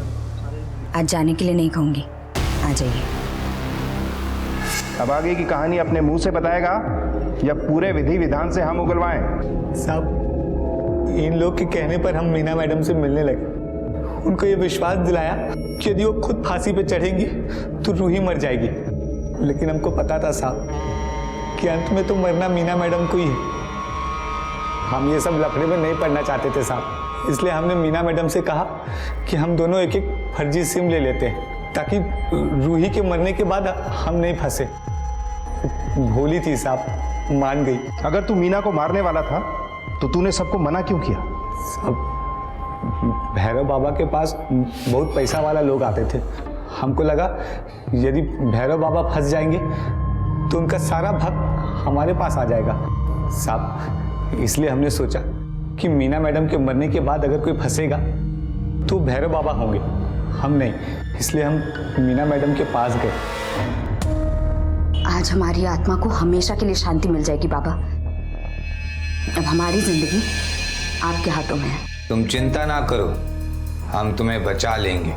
आज जाने के लिए नहीं कहूंगी, आ जाइए। अब आगे की कहानी अपने मुंह से बताएगा या पूरे विधि विधान से हम उगलवाएं? साहब इन लोग के कहने पर हम मीना मैडम से मिलने लगे। उनको ये विश्वास दिलाया कि यदि वो खुद फांसी पे चढ़ेंगी तो रूही मर जाएगी, लेकिन हमको पता था साहब कि अंत में तो मरना मीना मैडम को ही है। हम ये सब लफड़े में नहीं पड़ना चाहते थे साहब, इसलिए हमने मीना मैडम से कहा कि हम दोनों एक एक फर्जी सिम ले लेते हैं ताकि रूही के मरने के बाद हम नहीं फंसे। भोली थी साहब, मान गई। अगर तू मीना को मारने वाला था तो तूने सबको मना क्यों किया? सब भैरव बाबा के पास बहुत पैसा वाला लोग आते थे। हमको लगा यदि भैरव बाबा फंस जाएंगे तो उनका सारा भक्त हमारे पास आ जाएगा साहब। इसलिए हमने सोचा कि मीना मैडम के मरने के बाद अगर कोई फंसेगा तो भैरव बाबा होंगे, हम नहीं। इसलिए हम मीना मैडम के पास गए। आज हमारी आत्मा को हमेशा के लिए शांति मिल जाएगी बाबा। अब हमारी जिंदगी आपके हाथों में है। तुम चिंता ना करो, हम तुम्हें बचा लेंगे।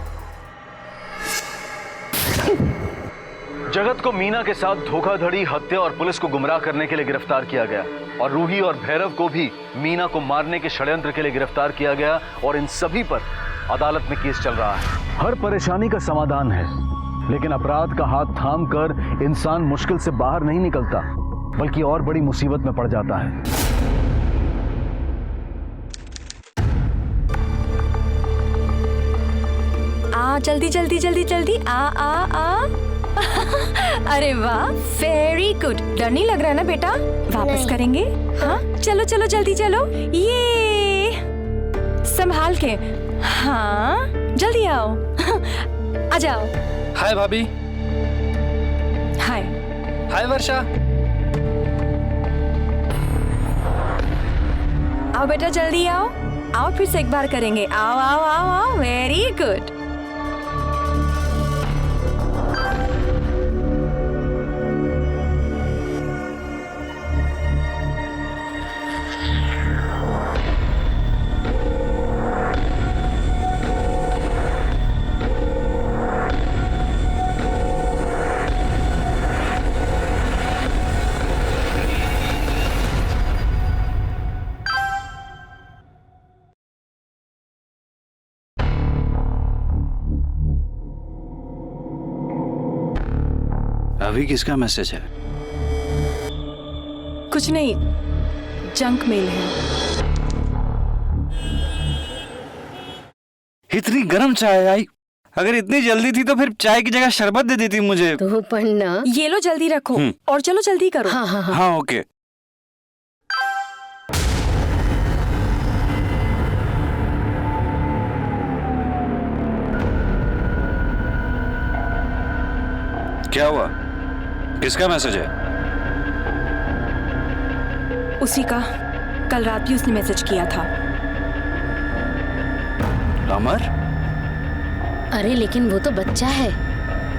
जगत को मीना के साथ धोखाधड़ी, हत्या और पुलिस को गुमराह करने के लिए गिरफ्तार किया गया और रूही और भैरव को भी मीना को मारने के षड्यंत्र के लिए गिरफ्तार किया गया और इन सभी पर अदालत में केस चल रहा है। हर परेशानी का समाधान है, लेकिन अपराध का हाथ थाम कर इंसान मुश्किल से बाहर नहीं निकलता, बल्कि और बड़ी मुसीबत में पड़ जाता है। जल्दी जल्दी जल्दी जल्दी आ अरे वाह, वेरी गुड। डर नहीं लग रहा ना बेटा? वापस करेंगे। हाँ चलो चलो जल्दी चलो, ये संभाल के। हाँ जल्दी आओ, आ जाओ। हाय भाभी। हाय। हाय वर्षा। आओ बेटा जल्दी आओ, आओ फिर से एक बार करेंगे। आओ आओ आओ आओ, वेरी गुड। अभी किसका मैसेज है? कुछ नहीं, जंक मेल है। इतनी गर्म चाय आई। अगर इतनी जल्दी थी तो फिर चाय की जगह शरबत दे देती मुझे। तो पन्ना ये लो, जल्दी रखो और चलो जल्दी करो। हाँ हाँ हाँ ओके। क्या हुआ? किसका मैसेज है? उसी का, कल रात भी उसने मैसेज किया था। अमर? अरे लेकिन वो तो बच्चा है।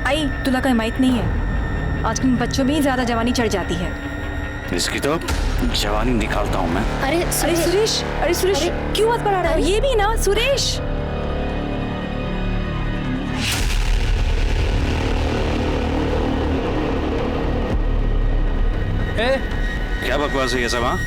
आई तुला का हिमायत नहीं है, आजकल बच्चों में ही ज्यादा जवानी चढ़ जाती है। इसकी तो जवानी निकालता हूँ मैं। अरे सुरेश, अरे सुरेश क्यों मत पढ़ा रहा है? ये भी ना सुरेश। क्या बकवास है ये सब? हाँ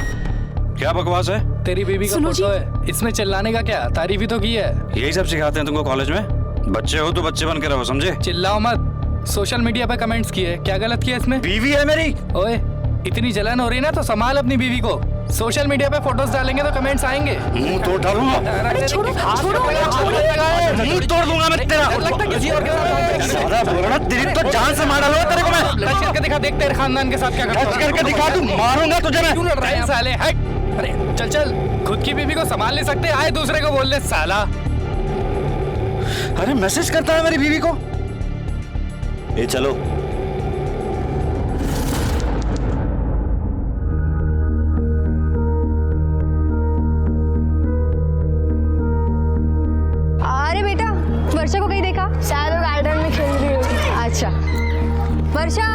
क्या बकवास है? तेरी बीवी का फोटो है, इसमें चिल्लाने का क्या? तारीफ ही तो की है। यही सब सिखाते हैं तुमको कॉलेज में? बच्चे हो तो बच्चे बन के रहो, समझे? चिल्लाओ मत। सोशल मीडिया पे कमेंट्स किए, क्या गलत किया इसमें? बीवी है मेरी। ओए इतनी जलन हो रही ना तो संभाल अपनी बीवी को। सोशल मीडिया पे फोटोज डालेंगे तो कमेंट्स आएंगे। मुंह तोड़ डालूंगा। मुंह तोड़ दूंगा मैं तेरा। साला बोल रहा तेरी तो जान से मार डालूंगा तेरे को मैं। टच करके दिखा, देख तेरे खानदान के साथ क्या करता हूं। टच करके दिखा, तू मारूंगा तुझे मैं। क्यों लड़ रहा है साले? हट। अरे चल चल, खुद की बीवी को संभाल नहीं सकते, आए दूसरे को बोल ले साला। अरे मैसेज करता है मेरी बीवी को। ए चलो। अरे बेटा, वर्षा को कहीं देखा? शायद वो गार्डन में खेल रही होगी। अच्छा, वर्षा,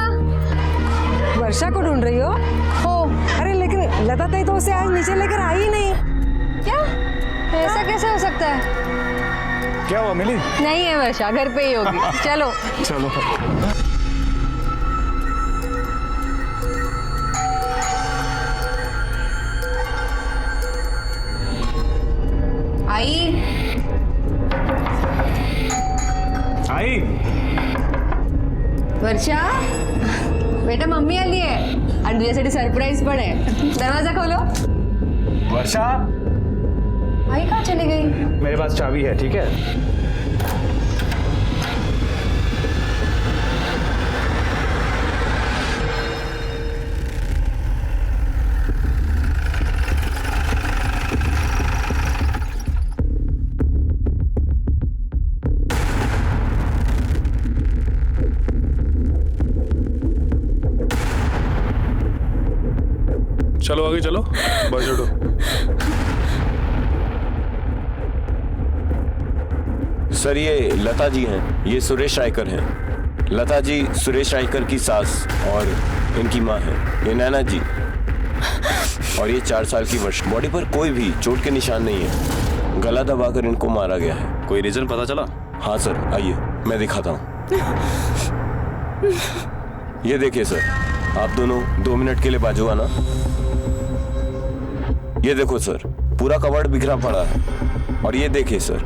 वर्षा को ढूंढ रही हो? अरे लेकिन लता ताई तो उसे आज नीचे लेकर आई ही नहीं। क्या? ऐसा कैसे हो सकता है? क्या हुआ मिली? नहीं है वर्षा, घर पे ही होगी। चलो चलो। आई आई वर्षा, बेटा मम्मी आली आहे आणि तुझ्यासाठी सरप्राईज पण आहे। दरवाजा खोलो। वर्षा, आई कहाँ चली गई? मेरे पास चाबी है, ठीक है? चलो आगे चलो, बस जोड़ो। सर ये लता जी हैं, ये सुरेश रायकर हैं। लता जी सुरेश रायकर की सास और इनकी माँ है। ये नैना जी और ये 4 साल की वर्षा। बॉडी पर कोई भी चोट के निशान नहीं है, गला दबाकर इनको मारा गया है। कोई रीजन पता चला? हाँ सर, आइए मैं दिखाता हूँ। ये देखिए सर, आप दोनों 2 मिनट के लिए बाजू आना। ये देखो सर, पूरा कवर्ड बिखरा पड़ा है। और ये देखिए सर,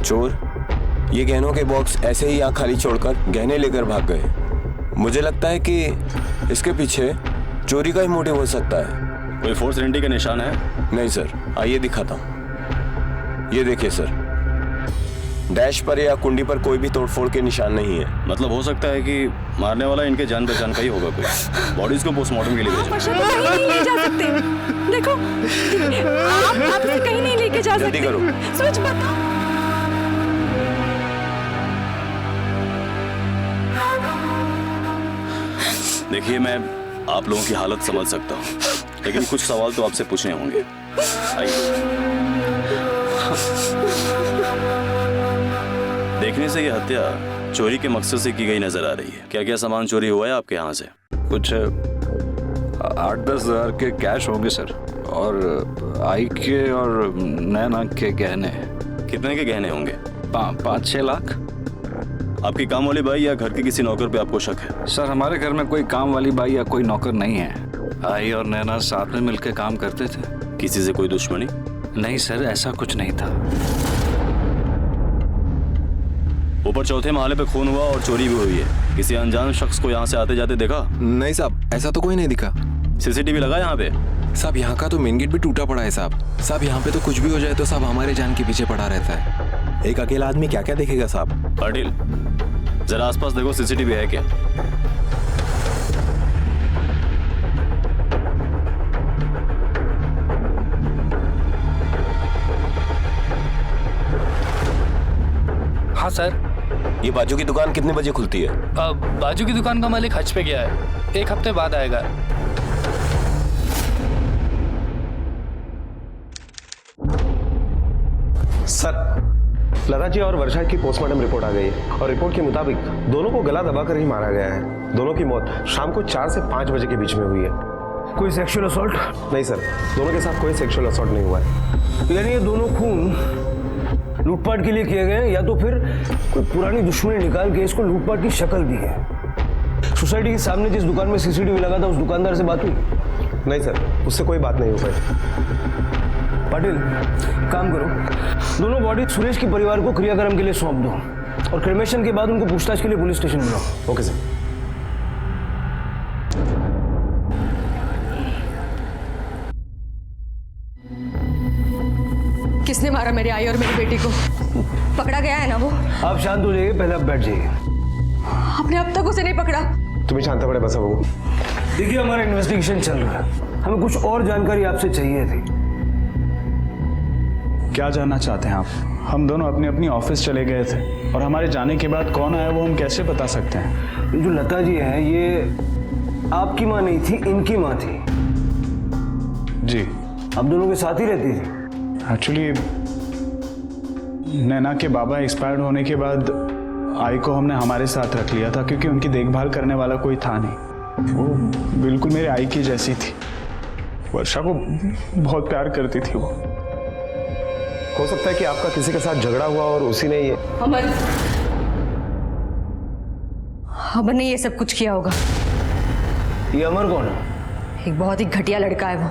चोर ये गहनों के बॉक्स ऐसे ही यहाँ खाली छोड़कर गहने लेकर भाग गए। मुझे लगता है कि इसके पीछे चोरी का ही मोटिव हो सकता है। कोई फोर्स एंट्री का निशान है? नहीं सर, आइए दिखाता हूँ। ये देखिए सर, डैश पर या कुंडी पर कोई भी तोड़फोड़ के निशान नहीं है। मतलब हो सकता है कि मारने वाला इनके जान पहचान का ही होगा कोई। बॉडीज को पोस्टमार्टम के लिए भेजो। वर्षा को कहीं नहीं ले जा सकते। देखो, आप इसे कहीं नहीं लेके जा सकते। जल्दी करो। सच बताओ। देखिए, मैं आप लोगों की हालत समझ सकता हूँ, लेकिन कुछ सवाल तो आपसे पूछने होंगे। आइए। देखने से यह हत्या चोरी के मकसद से की गई नजर आ रही है। क्या क्या सामान चोरी हुआ है आपके यहाँ से? कुछ 8-10 हज़ार के कैश होंगे सर, और आई के और नैना के गहने। कितने के गहने होंगे? 5-6 लाख। आपकी काम वाली बाई या घर के किसी नौकर पे आपको शक है? सर हमारे घर में कोई काम वाली बाई या कोई नौकर नहीं है। आई और नैना साथ में मिलकर काम करते थे। किसी से कोई दुश्मनी? नहीं सर, ऐसा कुछ नहीं था। ऊपर चौथे माले पे खून हुआ और चोरी भी हुई है। किसी अनजान शख्स को यहाँ से आते जाते देखा? नहीं साहब, ऐसा तो कोई नहीं दिखा। सीसीटीवी लगा यहाँ पे? साहब यहाँ का तो मेन गेट भी टूटा पड़ा है साहब। साहब यहाँ पे तो कुछ भी हो जाए तो साहब हमारे जान के पीछे पड़ा रहता है। एक अकेला आदमी क्या क्या देखेगा साहब। पाटिल, जरा आसपास देखो, सीसीटीवी है क्या? हाँ सर। ये बाजू की दुकान कितने बजे खुलती है? बाजू की दुकान का मालिक हज पे गया है, 1 हफ्ते बाद आएगा। सर, लता जी और वर्षा की पोस्टमार्टम रिपोर्ट आ गई है और रिपोर्ट के मुताबिक दोनों को गला दबाकर ही मारा गया है। दोनों की मौत शाम को 4 से 5 बजे के बीच में हुई है। कोई सेक्सुअल असॉल्ट? नहीं सर, दोनों के साथ कोई सेक्सुअल असॉल्ट नहीं हुआ है। यानी ये दोनों खून लूटपाट के लिए किए गए, या तो फिर कोई पुरानी दुश्मनी निकाल के इसको लूटपाट की शक्ल दी है। सोसाइटी के सामने जिस दुकान में सीसीटीवी लगा था, उस दुकानदार से बात हुई? नहीं सर, उससे कोई बात नहीं हो पाई। पाटिल, काम करो, दोनों बॉडी सुरेश के परिवार को क्रियाक्रम के लिए सौंप दो और क्रेमेशन के बाद उनको पूछताछ के लिए पुलिस स्टेशन बुलाओ। Okay sir. किसने मारा मेरी आई और मेरी बेटी को? पकड़ा गया है ना वो? आप शांत हो जाइए, पहले आप बैठ जाइए। आपने अब तक उसे नहीं पकड़ा? तुम्ही शांत पडे बसा बघू। देखिए, हमारा इन्वेस्टिगेशन चल रहा है, हमें कुछ और जानकारी आपसे चाहिए थी। क्या जानना चाहते हैं आप? हम दोनों अपनी अपनी ऑफिस चले गए थे और हमारे जाने के बाद कौन आया वो हम कैसे बता सकते हैं? ये जो लता जी हैं, ये आपकी माँ नहीं थी, इनकी माँ थी। जी। आप दोनों के साथ ही रहती थी? एक्चुअली नैना के बाबा एक्सपायर्ड होने के बाद आई को हमने हमारे साथ रख लिया था, क्योंकि उनकी देखभाल करने वाला कोई था नहीं। वो बिल्कुल मेरे आई की जैसी थी। वर्षा को बहुत प्यार करती थी वो। हो सकता है कि आपका किसी के साथ झगड़ा हुआ और उसी ने ये अमर ने ये सब कुछ किया होगा। ये अमर कौन है? एक बहुत ही घटिया लड़का है वो,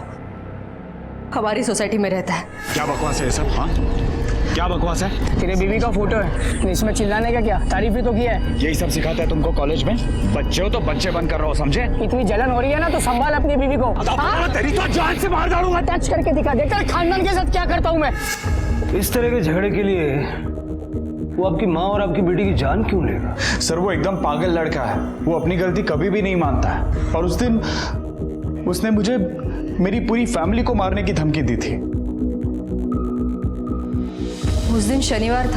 हमारी सोसाइटी में रहता है। क्या बकवास है ये सब? हाँ, क्या बकवास है? तेरे बीवी का फोटो है, इसमें चिल्लाने का क्या? तारीफ ही तो किया है। यही सब सिखाता है तुमको कॉलेज में? बच्चे हो तो बच्चे बन कर रहो, समझे? इतनी जलन हो रही है ना तो संभाल अपनी बीवी को। तेरी तो जान से मार डालूंगा। टच करके दिखा, देखकर खानदान के साथ क्या करता हूँ मैं। इस तरह के झगड़े के लिए वो आपकी माँ और आपकी बेटी की जान क्यों लेगा? सर, वो एकदम पागल लड़का है। वो अपनी गलती कभी भी नहीं मानता है। और उस दिन उसने मुझे मेरी पूरी फैमिली को मारने की धमकी दी थी। उस दिन शनिवार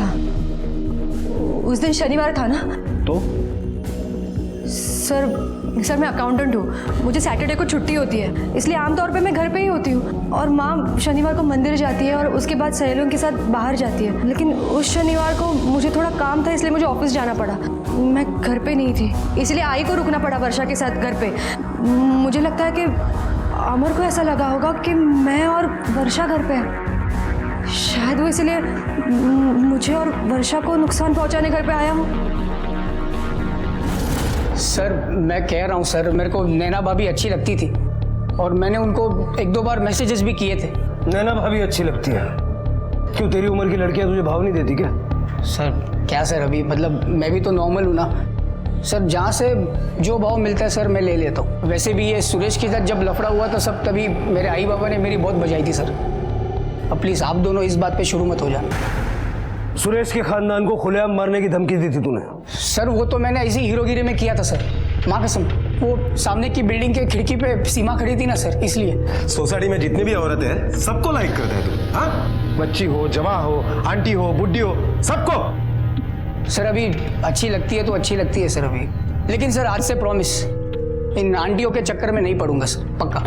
था ना? तो सर मैं अकाउंटेंट हूँ, मुझे सैटरडे को छुट्टी होती है, इसलिए आमतौर पे मैं घर पे ही होती हूँ। और माँ शनिवार को मंदिर जाती है और उसके बाद सहेलियों के साथ बाहर जाती है। लेकिन उस शनिवार को मुझे थोड़ा काम था, इसलिए मुझे ऑफिस जाना पड़ा। मैं घर पे नहीं थी, इसलिए आई को रुकना पड़ा वर्षा के साथ घर पे। मुझे लगता है कि अमर को ऐसा लगा होगा कि मैं और वर्षा घर पे हैं। शायद वो इसलिए मुझे और वर्षा को नुकसान पहुंचाने घर पे आया हूँ। सर मैं कह रहा हूँ सर, मेरे को नैना भाभी अच्छी लगती थी और मैंने उनको 1-2 बार मैसेजेस भी किए थे। नैना भाभी अच्छी लगती है? क्यों, तेरी उम्र की लड़कियां तुझे भाव नहीं देती क्या? सर क्या सर, अभी मतलब मैं भी तो नॉर्मल हूँ ना सर। जहाँ से जो भाव मिलता है सर मैं ले लेता हूँ। वैसे भी ये सुरेश के साथ जब लफड़ा हुआ था सब, तभी मेरे आई बाबा ने मेरी बहुत बजाई थी सर। अब प्लीज़ आप दोनों इस बात पे शुरू मत हो जाना। सुरेश के खानदान को खुलेआम मारने की धमकी दी थी तूने? सर वो तो मैंने ऐसी हीरोगिरी में किया था सर, माँ कसम। वो सामने की बिल्डिंग के खिड़की पे सीमा खड़ी थी ना सर, इसलिए। सोसाइटी में जितनी भी औरतें हैं सबको लाइक करते हैं तुम? हाँ, बच्ची हो, जवान हो, आंटी हो, बुढ़ी हो, सबको। सर अभी अच्छी लगती है तो अच्छी लगती है सर अभी, लेकिन सर आज से प्रॉमिस इन आंटियों के चक्कर में नहीं पड़ूंगा सर, पक्का।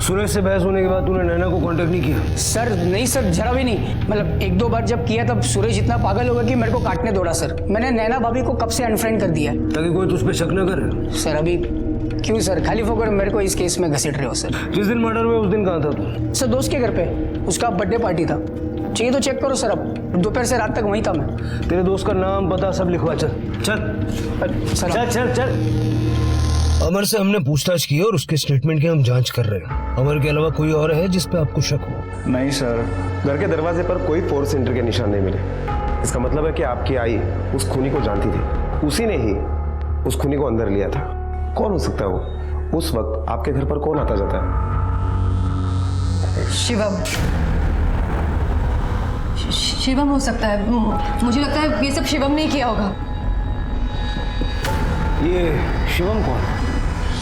सुरेश से बहस होने के बाद तूने नैना को कांटेक्ट नहीं किया? सर नहीं सर, जरा भी नहीं। मतलब 1-2 बार जब किया तब सुरेश इतना पागल हो गया कि मेरे को काटने दौड़ा सर। मैंने नैना भाभी को कब से अनफ्रेंड कर दिया, ताकि कोई तुझ पे शक न करे। सर अभी क्यों सर, खाली फोकट मेरे को इस केस में घसीट रहे हो सर। जिस दिन मर्डर हुआ उस दिन कहाँ था तू? सर दोस्त के घर पे, उसका बर्थडे पार्टी था। चाहिए तो चेक करो सर, अब दोपहर से रात तक वहीं था मैं। तेरे दोस्त का नाम पता सब लिखवा। चल चल चल चल चल। अमर से हमने पूछताछ की और उसके स्टेटमेंट की हम जांच कर रहे हैं। अमर के अलावा कोई और है जिस पे आपको शक हो? नहीं सर। घर के दरवाजे पर कोई फोर्स एंट्री के निशान नहीं मिले। इसका मतलब है कि आपकी आई उस खूनी को जानती थी, उसी ने ही उस खूनी को अंदर लिया था। कौन हो सकता है वो? उस वक्त आपके घर पर कौन आता जाता है? शिवम हो सकता है। मुझे लगता है ये सब शिवम ने किया होगा। ये शिवम कौन है?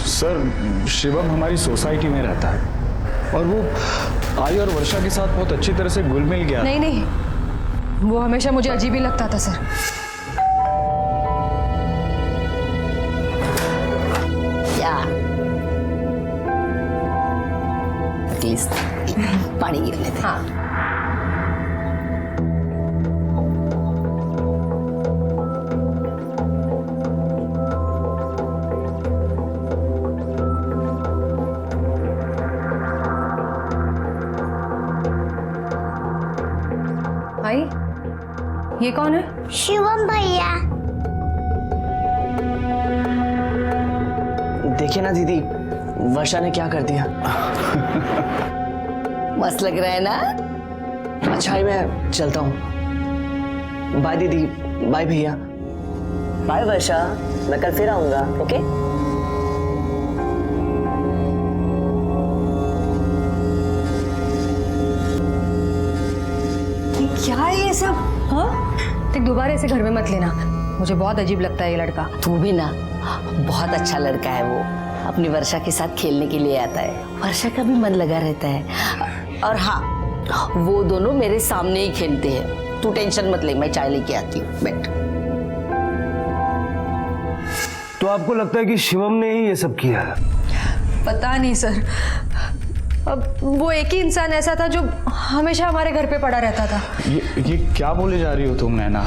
सर शिवम हमारी सोसाइटी में रहता है और वो आई और वर्षा के साथ बहुत अच्छी तरह से घुल मिल गया। नहीं, वो हमेशा मुझे अजीब ही लगता था सर। क्या प्लीज पानी गिरने दे। हाँ। भाई ये कौन है? शिवम भैया। देखिए ना दीदी, वर्षा ने क्या कर दिया। मस्त लग रहा है ना? अच्छा है, मैं चलता हूँ। बाय दीदी, बाय भैया। बाय वर्षा, मैं कल फिर आऊंगा। ओके? क्या है ये सब? हाँ? देख दोबारा ऐसे घर में मत लेना, मुझे बहुत अजीब लगता है ये लड़का। तू भी ना, बहुत अच्छा लड़का है वो। अपनी वर्षा के साथ खेलने के लिए आता है। वर्षा का भी मन लगा रहता है। और हाँ, वो दोनों मेरे सामने ही खेलते हैं। तू टेंशन मत ले, मैं चाय लेके आती हूँ, बैठ। तो आपको लगता है कि शिवम ने ही ये सब किया है? पता नहीं सर, अब वो एक ही इंसान ऐसा था जो हमेशा हमारे घर पे पड़ा रहता था। ये क्या बोले जा रही हो तुम नैना?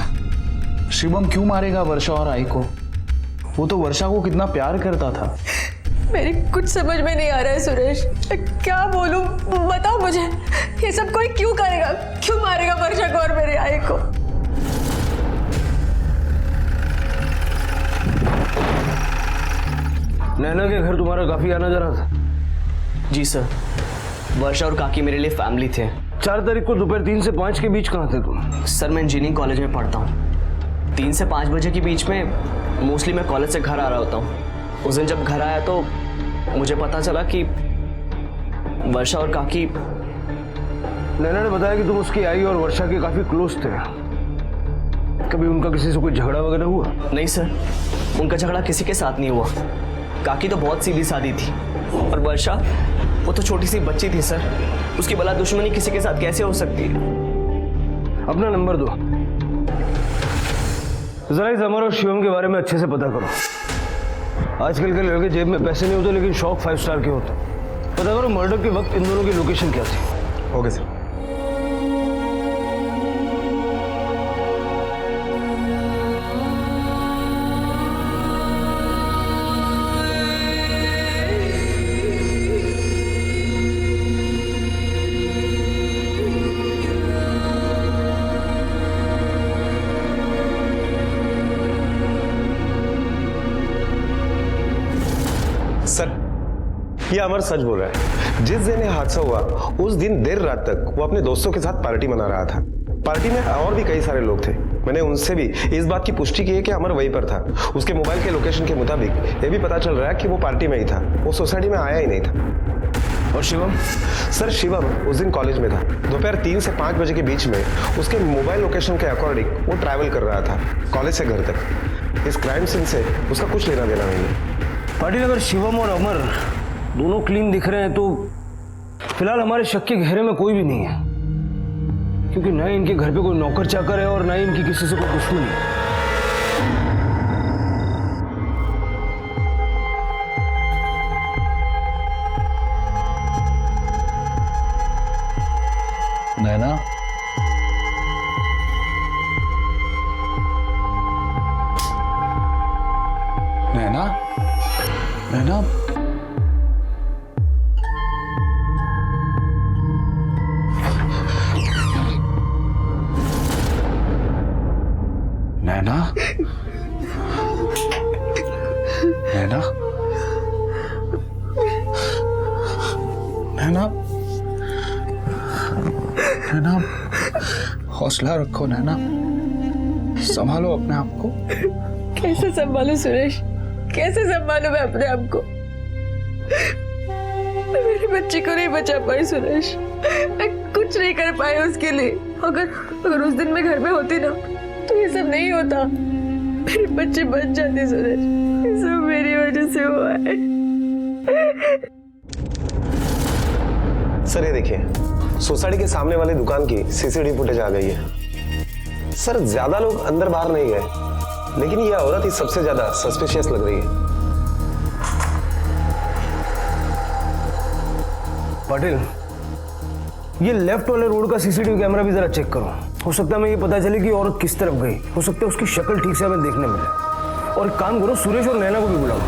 शिवम क्यों मारेगा वर्षा और आई को? वो तो वर्षा को कितना प्यार करता था। मेरी कुछ समझ में नहीं आ रहा है सुरेश, क्या बोलूं, बताओ मुझे, ये सब कोई क्यों करेगा? क्यों मारेगा वर्षा को और मेरे आई को? नैना के घर तुम्हारा काफी आना जाना था? जी सर, वर्षा और काकी मेरे लिए फैमिली थे। 4 तारीख को दोपहर 3 से 5 के बीच कहाँ थे तुम? सर मैं इंजीनियरिंग कॉलेज में पढ़ता हूँ। 3 से 5 बजे के बीच में मोस्टली मैं कॉलेज से घर आ रहा होता हूँ। उस दिन जब घर आया तो मुझे पता चला कि वर्षा और काकी। नैना ने बताया कि तुम उसकी आई और वर्षा के काफी क्लोज थे। कभी उनका किसी से कोई झगड़ा वगैरह हुआ? नहीं सर, उनका झगड़ा किसी के साथ नहीं हुआ। काकी तो बहुत सीधी सादी थी और वर्षा वो तो छोटी सी बच्ची थी सर, उसकी भला दुश्मनी किसी के साथ कैसे हो सकती है? अपना नंबर दो, जरा इस अमर और शिवम के बारे में अच्छे से पता करो। आजकल के लड़के जेब में पैसे नहीं होते लेकिन शौक 5 स्टार के होते। पता करो मर्डर के वक्त इन दोनों की लोकेशन क्या थी। Okay sir. सर, ये अमर सच बोल रहा है। जिस दिन ये हादसा हुआ उस दिन देर रात तक वो अपने दोस्तों के साथ पार्टी मना रहा था। पार्टी में और भी कई सारे लोग थे। मैंने उनसे भी इस बात की पुष्टि की है कि अमर वहीं पर था। उसके मोबाइल के लोकेशन के मुताबिक ये भी पता चल रहा है कि वो पार्टी में ही था, वो सोसाइटी में आया ही नहीं था। और शिवम? सर शिवम उस दिन कॉलेज में था। दोपहर 3 से 5 बजे के बीच में उसके मोबाइल लोकेशन के अकॉर्डिंग वो ट्रैवल कर रहा था कॉलेज से घर तक। इस क्राइम सीन से उसका कुछ लेना देना नहीं है। पाटिल, अगर शिवम और अमर दोनों क्लीन दिख रहे हैं तो फिलहाल हमारे शक के घेरे में कोई भी नहीं है, क्योंकि ना इनके घर पे कोई नौकर चाकर है और ना ही इनकी किसी से कोई दुश्मनी है। नैना, नैना, नैना, नैना, नैना, नैना, नैना, हौसला रखो नैना, संभालो अपने आप को। कैसे संभालूं सुरेश, कैसे संभालूं मैं अपने आप को? मैं मेरे बच्चे को नहीं बचा पाई सुरेश, मैं कुछ नहीं कर पाई उसके लिए। अगर उस दिन मैं घर में होती ना तो ये सब नहीं होता, मेरे बच्चे बच जाते सुरेश। ये सब मेरी वजह से हुआ है। सर ये देखिए, सोसाइटी के सामने वाली दुकान की सीसीटीवी फुटेज आ गई है। सर ज्यादा लोग अंदर बाहर नहीं गए, लेकिन यह औरत ही सबसे ज्यादा सस्पिशियस लग रही है। पाटिल, ये लेफ्ट वाले रोड का सीसीटीवी कैमरा भी जरा चेक करो। हो सकता है हमें ये पता चले कि औरत किस तरफ गई। हो सकता है उसकी शक्ल ठीक से हमें देखने मिले। और एक काम करो, सुरेश और नैना को भी बुलाओ।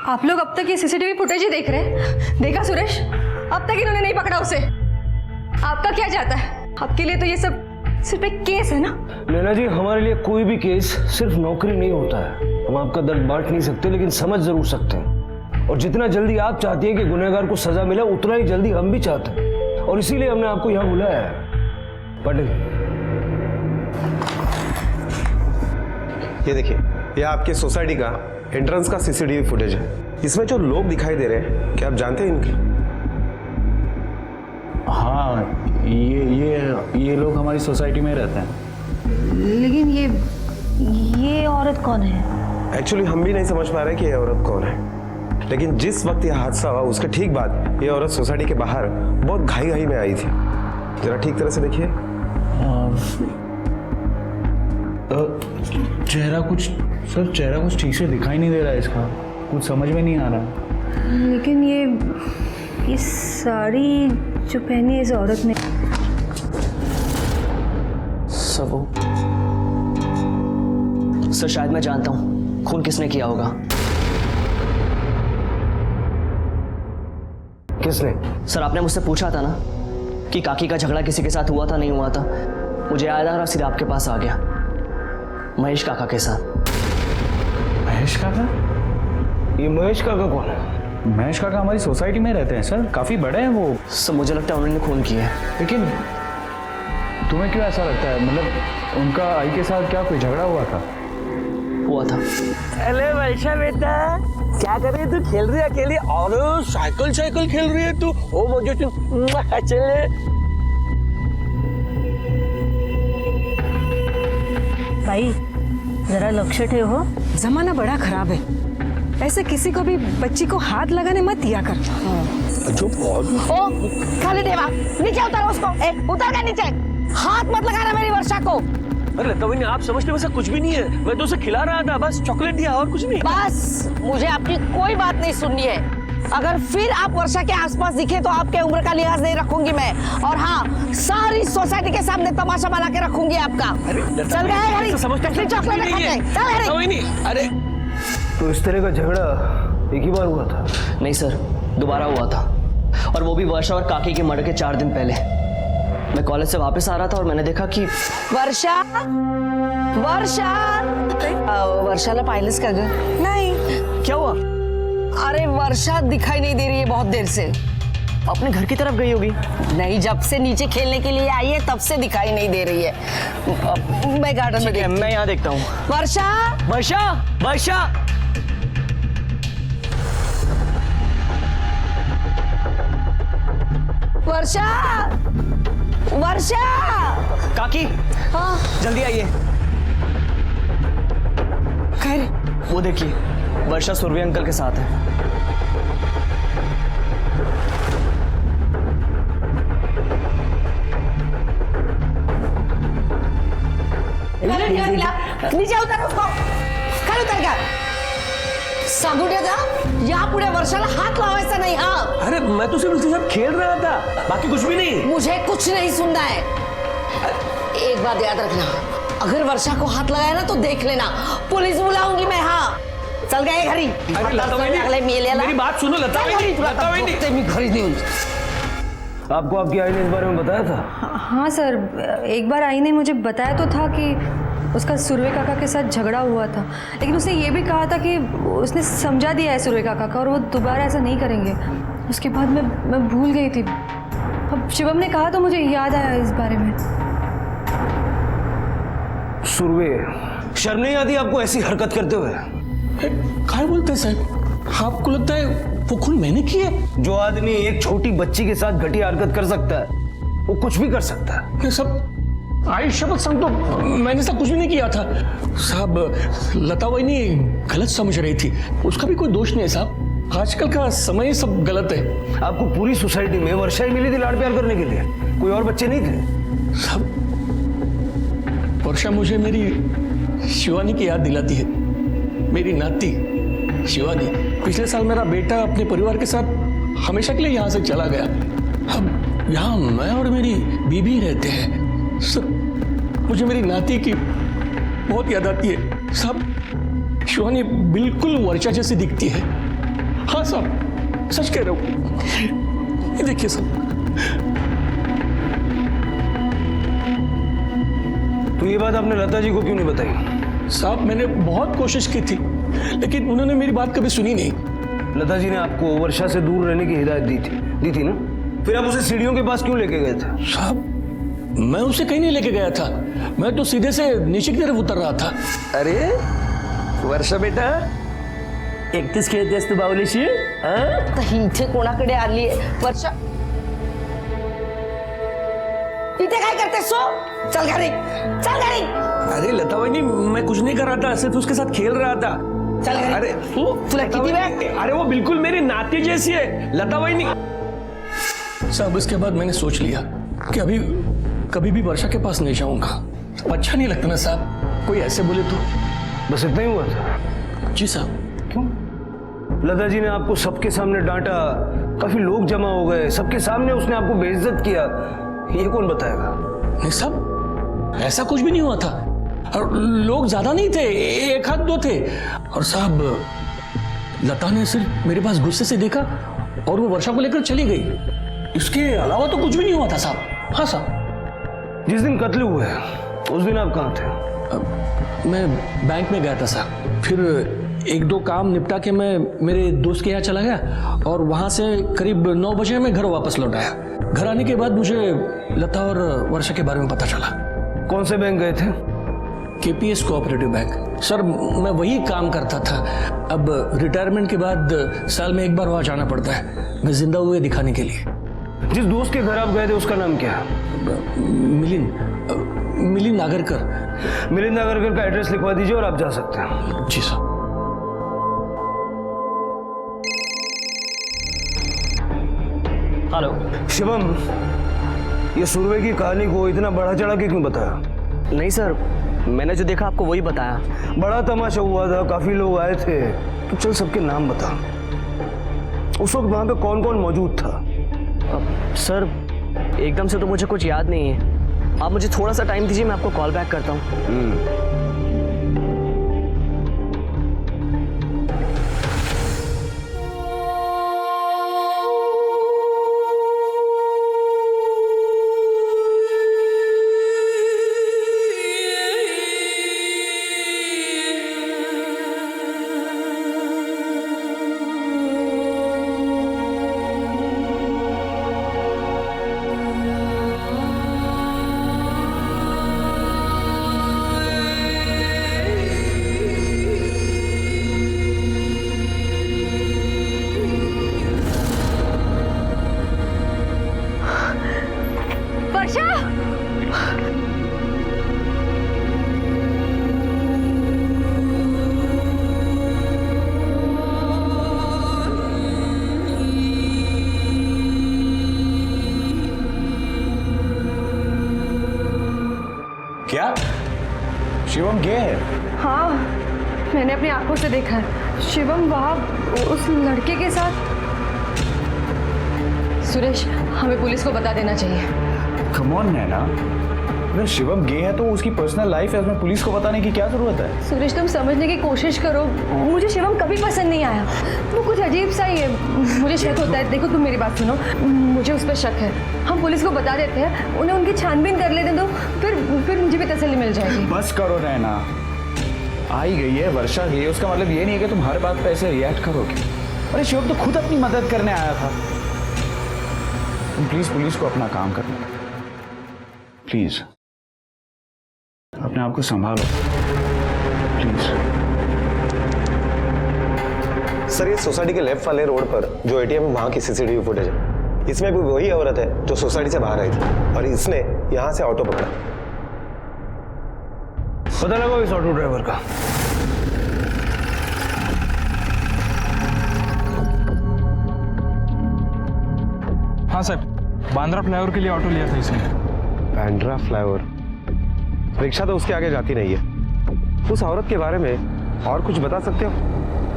आप लोग अब तक ये सीसीटीवी फुटेज ही देख रहे हैं? देखा सुरेश, अब तक इन्होंने नहीं पकड़ा उसे। आपका क्या जाता है? आपके लिए तो ये सब सिर्फ एक केस है ना? नैना जी, हमारे लिए कोई भी केस सिर्फ नौकरी नहीं होता है। हम आपका दर्द बांट नहीं सकते लेकिन समझ जरूर सकते हैं। और जितना जल्दी आप चाहती हैं कि गुनहगार को सजा मिले, उतना ही जल्दी हम भी चाहते हैं। और इसीलिए हमने आपको यहाँ बुलाया है। पाटिल, ये देखिए, ये आपके सोसाइटी का एंट्रेंस का सीसीटीवी फुटेज है। इसमें जो लोग दिखाई दे रहे हैं, क्या आप जानते हैं इनके? हाँ, ये लोग हमारी सोसाइटी में रहते हैं। लेकिन ये औरत कौन है? एक्चुअली हम भी नहीं समझ पा रहे कि ये औरत कौन है, लेकिन जिस वक्त यह हादसा हुआ उसके ठीक बाद ये औरत सोसाइटी के बाहर बहुत घाई में आई थी। जरा ठीक तरह से देखिए। चेहरा कुछ ठीक से दिखाई नहीं दे रहा है, इसका कुछ समझ में नहीं आ रहा। लेकिन ये साड़ी जो पहनी है इस औरत ने। सबो सर, शायद मैं जानता हूं खून किसने किया होगा। किसने? सर, आपने मुझसे पूछा था ना कि काकी का झगड़ा किसी के साथ हुआ था नहीं हुआ था। मुझे याद आ रहा, सीधे आपके पास आ गया, महेश काका के साथ। महेश काका? ये महेश काका कौन है? महेश काका हमारी सोसाइटी में रहते हैं सर, काफी बड़े हैं वो। सर, मुझे लगता है उन्होंने खून किया है। लेकिन तुम्हें क्यों ऐसा लगता है? मतलब उनका आई के साथ क्या कोई झगड़ा हुआ था? हुआ था। अरे वर्षा बेटा, क्या कर रही है तू? खेल रही है अकेली? और साइकिल खेल रही है तू? ओ मुझे चले। भाई जरा लक्ष्य ठेवो, जमाना बड़ा खराब है, ऐसे किसी को भी बच्ची को हाथ लगाने मत दिया कर। जो ओ खाली देवा, नीचे उतारो उसको। उतर गया नीचे, हाथ मत लगाना मेरी वर्षा को। अरे लता बहन, आप समझते वैसा कुछ भी नहीं है, मैं तो उसे खिला रहा था, बस चॉकलेट दिया और कुछ नहीं। बस मुझे आपकी कोई बात नहीं सुननी है। अगर फिर आप वर्षा के आसपास दिखे तो आपके उम्र का लिहाज नहीं रखूंगी मैं, और हाँ, सारी सोसाइटी के सामने तमाशा बना के रखूंगी आपका। चल गए घरी, चॉकलेट खाते, चल घरी। अरे तो इस तरह का झगड़ा एक ही बार हुआ था? नहीं सर, दोबारा हुआ था, और वो भी वर्षा और काकी के मर्डर के 4 दिन पहले। मैं कॉलेज से वापस आ रहा था और मैंने देखा कि वर्षाला पाहिलंच का ग? नहीं। क्या हुआ? अरे वर्षा दिखाई नहीं दे रही है बहुत देर से। अपने घर की तरफ गई होगी। नहीं, जब से नीचे खेलने के लिए आई है तब से दिखाई नहीं दे रही है। मैं गार्डन में देखती हूँ। मैं यहाँ देखता हूँ। वर्षा, वर्षा, वर्षा। वर्षा, वर्षा। काकी, हाँ, जल्दी आइए। खैर, वो देखिए, वर्षा सुरभि अंकल के साथ है। नीचे उतर उसको, खाली उतर गया। सागुड्या का यहाँ पुढे वर्षाला हाथ लावायचा नहीं। हाँ, अरे मैं तो सिर्फ उसके साथ खेल रहा था, बाकी कुछ भी नहीं। मुझे कुछ नहीं सुनना है। एक बात याद रखना, अगर वर्षा को हाथ लगाया ना तो देख लेना, पुलिस बुलाऊंगी मैं। हाँ, चल गए घरी। मेरी बात सुनो लता बहन, मी घरी नेऊन। आपको आपकी आई ने इस बारे में बताया था? हाँ सर, एक बार आई ने मुझे बताया तो था कि उसका सुरवे काका के साथ झगड़ा हुआ था, लेकिन उसने ये भी कहा था कि उसने समझा दिया है सुरवे काका का और वो दोबारा ऐसा नहीं करेंगे। उसके बाद मैं भूल गई थी। अब शिवम ने कहा तो मुझे याद आया इस बारे में। सुरवे, शर्म नहीं आती आपको ऐसी हरकत करते हुए? क्या बोलते हैं साहब? आपको लगता है वो खून मैंने की है? जो आदमी एक छोटी बच्ची के साथ घटिया हरकत कर सकता है वो कुछ भी कर सकता है। ये सब आई शपथ संग तो मैंने सब कुछ भी नहीं किया था साहब। लता वही गलत समझ रही थी, उसका भी कोई दोष नहीं है साहब। आजकल का समय सब गलत है। आपको पूरी सोसाइटी में वर्षा ही मिली थी लाड़ प्यार करने के लिए, कोई और बच्चे नहीं थे? साहब, वर्षा मुझे मेरी शिवानी की याद दिलाती है, मेरी नाती शिवानी। पिछले साल मेरा बेटा अपने परिवार के साथ हमेशा के लिए यहाँ से चला गया। अब यहाँ मैं और मेरी बीबी रहते हैं। सब मुझे मेरी नाती की बहुत याद आती है साहब। शिवानी बिल्कुल वर्षा जैसी दिखती है। हाँ साहब, सच कह रहा हूँ। ये देखिए साहब। तो ये बात आपने लता जी को क्यों नहीं बताई? साहब, मैंने बहुत कोशिश की थी लेकिन उन्होंने मेरी बात कभी सुनी नहीं। लता जी ने आपको वर्षा से दूर रहने की हिदायत दी थी ना? फिर आप उसे सीढ़ियों के पास क्यों लेके गए थे? साहब, मैं उसे कहीं नहीं लेके गया था, मैं तो सीधे से नीचे की तरफ उतर रहा था। अरे वर्षा बेटा, एकटीच खेळतेस तू बावलीशी? इथे कोणाकडे आली आहे वर्षा? इतने काय करते सो? चल घरी, चल घरी। अरे लता वहिनी, मैं कुछ नहीं कर रहा था, सिर्फ उसके साथ खेल रहा था। चल घरी। अरे तुला किती वेळ? अरे वो बिल्कुल मेरी नाती जैसी है लता वहिनी। साहब उसके बाद मैंने सोच लिया कि अभी कभी भी वर्षा के पास नहीं जाऊंगा। अच्छा नहीं लगता ना साहब, कोई ऐसे बोले तो। बस इतना ही हुआ था? जी साहब। क्यों? लता जी ने आपको सबके सामने डांटा, काफी लोग जमा हो गए, सबके सामने उसने आपको बेइज्जत किया, ये कौन बताएगा? नहीं साहब, ऐसा कुछ भी नहीं हुआ था, और लोग ज्यादा नहीं थे, एक हाथ दो थे। और साहब लता ने सिर्फ मेरे पास गुस्से से देखा और वो वर्षा को लेकर चली गई। इसके अलावा तो कुछ भी नहीं हुआ था साहब। हाँ साहब। जिस दिन कत्ल हुआ है उस दिन आप कहाँ थे? मैं बैंक में गया था साहब, फिर एक दो काम निपटा के मैं मेरे दोस्त के यहाँ चला गया और वहाँ से करीब 9 बजे मैं घर वापस लौट आया। घर आने के बाद मुझे लता और वर्षा के बारे में पता चला। कौन से बैंक गए थे? KPS cooperative bank. सर मैं वही काम करता था, अब रिटायरमेंट के बाद साल में एक बार वहाँ जाना पड़ता है, मैं जिंदा हुए दिखाने के लिए। जिस दोस्त के घर आप गए थे उसका नाम क्या है? मिलिंद नागरकर। मिलिंद नागरकर का एड्रेस लिखवा दीजिए और आप जा सकते हैं। जी साहब। हेलो शिवम, ये सुरवे की कहानी को इतना बढ़ा चढ़ा के क्यों बताया? नहीं सर, मैंने जो देखा आपको वही बताया। बड़ा तमाशा हुआ था, काफी लोग आए थे, तो चल सबके नाम बता। उस वक्त वहां पे कौन कौन मौजूद था? सर एकदम से तो मुझे कुछ याद नहीं है, आप मुझे थोड़ा सा टाइम दीजिए, मैं आपको कॉल बैक करता हूँ। क्या शिवम गे है? हाँ, मैंने अपनी आंखों से देखा है। शिवम वहाँ उस लड़के के साथ। सुरेश, हमें पुलिस को बता देना चाहिए। कम ऑन नैना, अगर शिवम गे है तो उसकी पर्सनल लाइफ है, उसमें पुलिस को बताने की क्या जरूरत है? सुरेश, तुम समझने की कोशिश करो, मुझे शिवम कभी पसंद नहीं आया, वो कुछ अजीब सा ही है, मुझे शक होता है। देखो तुम मेरी बात सुनो, मुझे उस पर शक है, हम पुलिस को बता देते हैं, उन्हें उनकी छानबीन कर लेते तो फिर मुझे भी तसल्ली मिल जाएगी। बस करो नैना, आई गई है, वर्षा गई है, उसका मतलब ये नहीं है कि तुम हर बात पे ऐसे रिएक्ट करोगे। अरे शिवम तो खुद अपनी मदद करने आया था। तुम प्लीज पुलिस को अपना काम करने दो, प्लीज अपने आप को संभालो प्लीज। सर ये सोसाइटी के लेफ्ट वाले रोड पर जो एटीएम है वहां की सीसीटीवी फुटेज है, इसमें भी वही औरत है जो सोसाइटी से बाहर आई थी और इसने यहां से ऑटो पकड़ा। पता लगा इस ऑटो ड्राइवर का? हाँ सर, बांद्रा फ्लाईओवर के लिए ऑटो लिया था इसने। बांद्रा फ्लाईओवर? रिक्शा तो उसके आगे जाती नहीं है। उस औरत के बारे में और कुछ बता सकते हो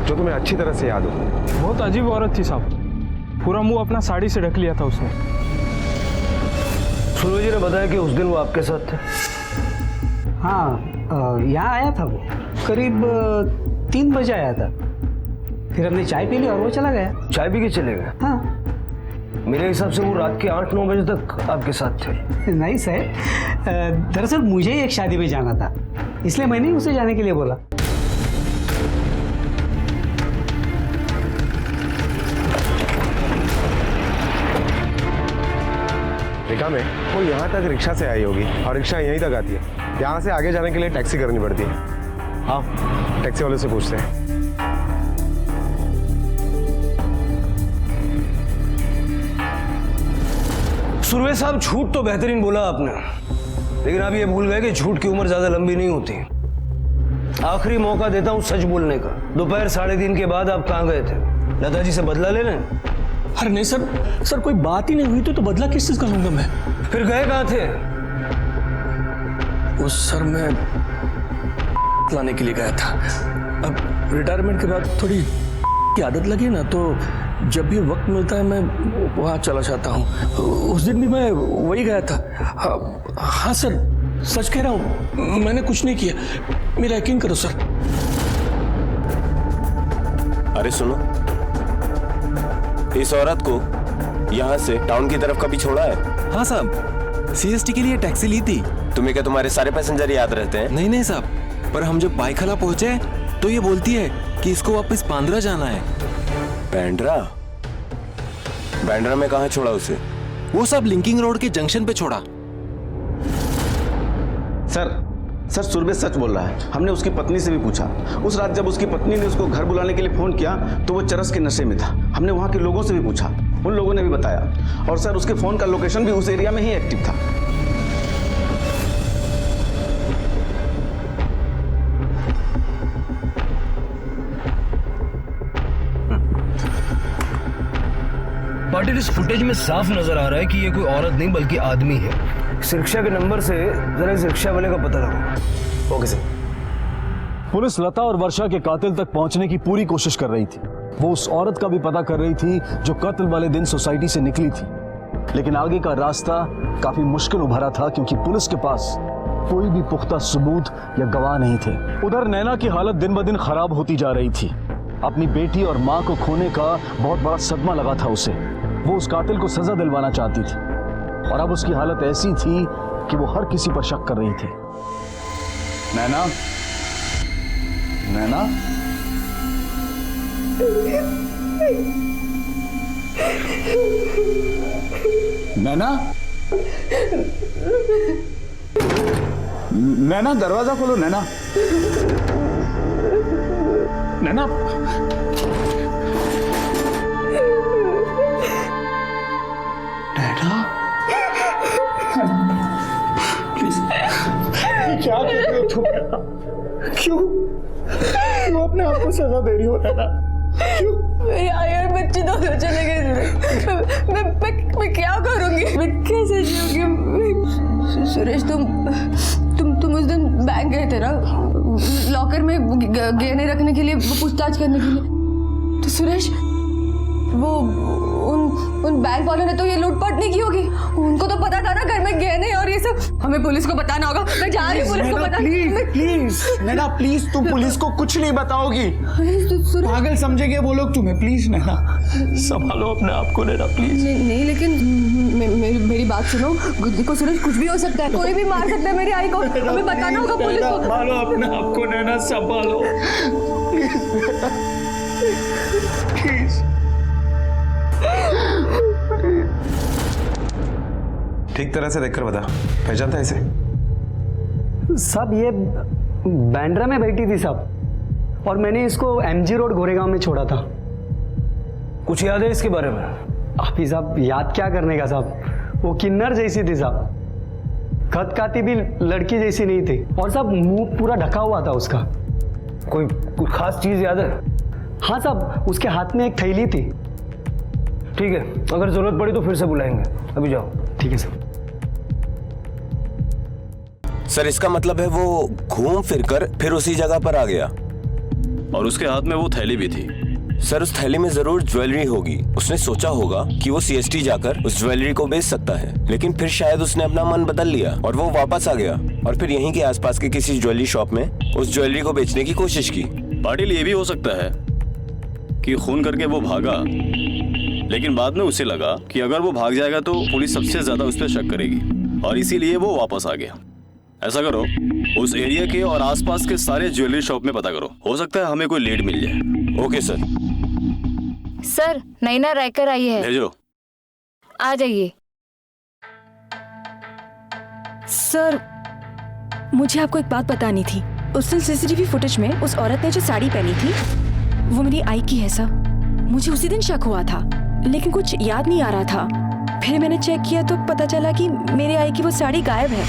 जो तुम्हें अच्छी तरह से याद हो? बहुत अजीब औरत थी साहब, पूरा मुंह अपना साड़ी से ढक लिया था उसने। सूरज जी ने बताया कि उस दिन वो आपके साथ थे? हाँ, यहाँ आया था वो, करीब 3 बजे आया था, फिर हमने चाय पी ली और वो चला गया। चाय पी के चले गए? हाँ। मेरे हिसाब से वो रात के 8-9 बजे तक आपके साथ थे। नहीं सर, दरअसल मुझे एक शादी में जाना था, इसलिए मैंने उसे जाने के लिए बोला। रिका में वो यहाँ तक रिक्शा से आई होगी और रिक्शा यहीं तक आती है। यहाँ से आगे जाने के लिए टैक्सी करनी पड़ती है। हाँ, टैक्सी वाले से पूछते हैं। सुरवे साहब, झूठ तो बेहतरीन बोला आपने, लेकिन आप ये भूल गए कि झूठ की उम्र ज्यादा लंबी नहीं होती। आखिरी मौका देता हूँ सच बोलने का। दोपहर 3:30 के बाद आप कहाँ गए थे? लता जी से बदला लेने? अरे नहीं सर कोई बात ही नहीं हुई तो बदला किस चीज का लूंगा मैं? फिर गए कहाँ थे? उस सर मैं लाने के लिए गया था। अब रिटायरमेंट के बाद थोड़ी की आदत लगी ना, तो जब भी वक्त मिलता है मैं वहाँ चला जाता हूँ। उस दिन भी मैं वही गया था। हाँ सर, सच कह रहा हूँ, मैंने कुछ नहीं किया, मेरा यकीन करो सर। अरे सुनो, इस औरत को यहाँ से टाउन की तरफ कभी छोड़ा है? हाँ साहब, सीएसटी के लिए टैक्सी ली थी। तुम्हें क्या तुम्हारे सारे पैसेंजर याद रहते हैं? नहीं साहब, पर हम जब बाइखला पहुंचे तो ये बोलती है कि इसको वापस बांद्रा जाना है। बांद्रा? बांद्रा में कहाँ छोड़ा उसे? वो सब लिंकिंग रोड के जंक्शन पे छोड़ा। सर सुरभि सच बोल रहा है। हमने उसकी पत्नी से भी पूछा। उस रात जब उसकी पत्नी ने उसको घर बुलाने के लिए फोन किया तो वो चरस के नशे में था। हमने वहाँ के लोगों से भी पूछा, उन लोगों ने भी बताया। और सर उसके फोन का लोकेशन भी उस एरिया में ही एक्टिव था। पाटिल, इस फुटेज में साफ नजर आ रहा है कि ये कोई औरत नहीं बल्कि आदमी है। इस रिक्शा के नंबर से जरा इस रिक्शा वाले का पता लगाओ। Okay sir. पुलिस लता और वर्षा के कातिल तक पहुंचने की पूरी कोशिश कर रही थी। वो उस औरत का भी पता कर रही थी जो कत्ल वाले दिन सोसाइटी से निकली थी, लेकिन आगे का रास्ता काफी मुश्किल उभरा था क्योंकि पुलिस के पास कोई भी पुख्ता सबूत या गवाह नहीं थे। उधर नैना की हालत दिन ब दिन खराब होती जा रही थी। अपनी बेटी और माँ को खोने का बहुत बड़ा सदमा लगा था उसे। वो उस कातिल को सजा दिलवाना चाहती थी और अब उसकी हालत ऐसी थी कि वो हर किसी पर शक कर रही थी। नैना, नैना, नैना, नैना, दरवाजा खोलो नैना। नैना, नैना, प्लीज, क्या कर रहे हो तुम? क्यों अपने आप को सजा दे रही हो नैना? क्यों? यार बच्चे दोनों चले गए। मैं क्या करूंगी? मैं कैसे जीऊंगी? सुरेश, तुम उस दिन बैंक गए थे ना, लॉकर में गहने रखने के लिए, पूछताछ करने के लिए। तो सुरेश, वो उन बैंक वालों ने तो ये लूटपाट नहीं की होगी। उनको तो पता था ना घर में गहने और ये सब। हमें पुलिस को बताना होगा। मैं जा रही हूँ पुलिस को बताने। प्लीज नैना, प्लीज तुम पुलिस को कुछ नहीं बताओगी। पागल समझेंगे वो लोग तुम्हें। प्लीज नैना, संभालो अपने आप को नैना, प्लीज। नहीं, लेकिन मेरी बात सुनो। देखो सुरेश, कुछ भी हो सकता है, कोई भी मार सकता है मेरी आई को। हमें बताना होगा पुलिस को। संभालो अपने आप को नैना, संभालो प्लीज। ठीक तरह से देखकर बता, पहचानता है इसे? साहब ये बांद्रा में बैठी थी साहब, और मैंने इसको MG रोड गोरेगांव में छोड़ा था। कुछ याद है इसके बारे में? आप ही साहब, याद क्या करने का साहब, वो किन्नर जैसी थी साहब। खत खाती भी लड़की जैसी नहीं थी, और साहब मुंह पूरा ढका हुआ था उसका। कोई खास चीज याद है? हाँ साहब, उसके हाथ में एक थैली थी। ठीक है, अगर जरूरत पड़ी तो फिर से बुलाएंगे। अभी जाओ। ठीक है सर। सर इसका मतलब है वो घूम फिर कर फिर उसी जगह पर आ गया, और उसके हाथ में वो थैली भी थी। सर उस थैली में जरूर ज्वेलरी होगी। उसने सोचा होगा कि वो CST जाकर उस ज्वेलरी को बेच सकता है, लेकिन फिर शायद उसने अपना मन बदल लिया और वो वापस आ गया और फिर यहीं के आसपास के किसी ज्वेलरी शॉप में उस ज्वेलरी को बेचने की कोशिश की। पाटिल, ये भी हो सकता है कि खून करके वो भागा, लेकिन बाद में उसे लगा कि अगर वो भाग जाएगा तो पुलिस सबसे ज्यादा उस पर शक करेगी, और इसीलिए वो वापस आ गया। ऐसा करो, उस एरिया के और आसपास के सारे ज्वेलरी शॉप में पता करो, हो सकता है हमें कोई लीड मिल जाए। Okay sir. सर, नैना रायकर आई है। भेजो। आ जाइए। सर, मुझे आपको एक बात बतानी थी। उस दिन CCTV फुटेज में उस औरत ने जो साड़ी पहनी थी वो मेरी आई की है सर। मुझे उसी दिन शक हुआ था, लेकिन कुछ याद नहीं आ रहा था। फिर मैंने चेक किया तो पता चला कि मेरे आई की वो साड़ी गायब है।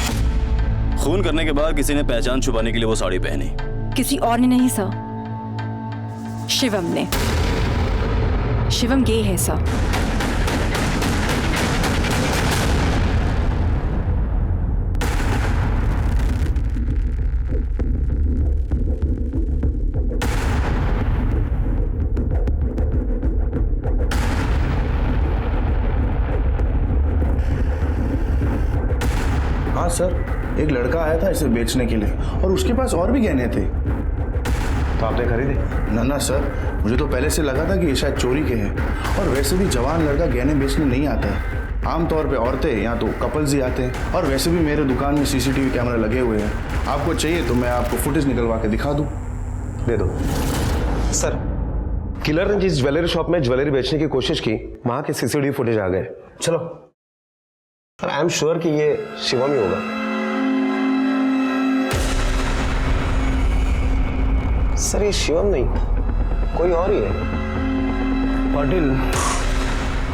खून करने के बाद किसी ने पहचान छुपाने के लिए वो साड़ी पहनी। किसी और ने नहीं सर, शिवम ने। शिवम गे है सर। हाँ सर, एक लड़का आया था इसे बेचने के लिए और उसके पास और भी गहने थे। तो आपने खरीदे? ना सर, मुझे तो पहले से लगा था कि ये शायद चोरी के हैं। और वैसे भी जवान लड़का गहने बेचने नहीं आता है। आमतौर पे औरतें या तो कपल्स ही आते हैं। और वैसे भी मेरे दुकान में CCTV कैमरा लगे हुए हैं। आपको चाहिए तो मैं आपको फुटेज निकलवा के दिखा दूँ। दे दो। सर, किलर ने जिस ज्वेलरी शॉप में ज्वेलरी बेचने की कोशिश की वहां के CCTV फुटेज आ गए। चलो सर, आई एम श्योर कि ये शिवम ही होगा। सर ये शिवम नहीं, कोई और ही है। पाटिल,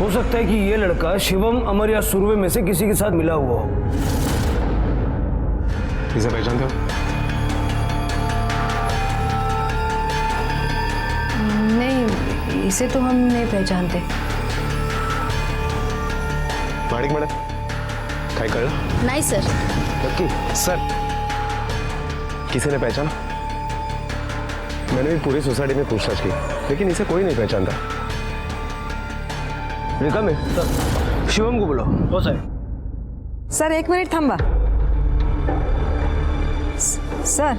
हो सकता है कि ये लड़का शिवम, अमर या सुरवे में से किसी के साथ मिला हुआ हो। इसे पहचानते हो? नहीं, इसे तो हम नहीं पहचानते। माणिक मैडम, काय कळलं? नहीं सर। नक्की? सर, किसी ने पहचाना? मैंने भी पूरी सोसाइटी में पूछताछ की, लेकिन इसे कोई नहीं पहचानता। रिकम है सर, शिवम को बुलाओ। हो सर। सर एक मिनट थांबा। सर,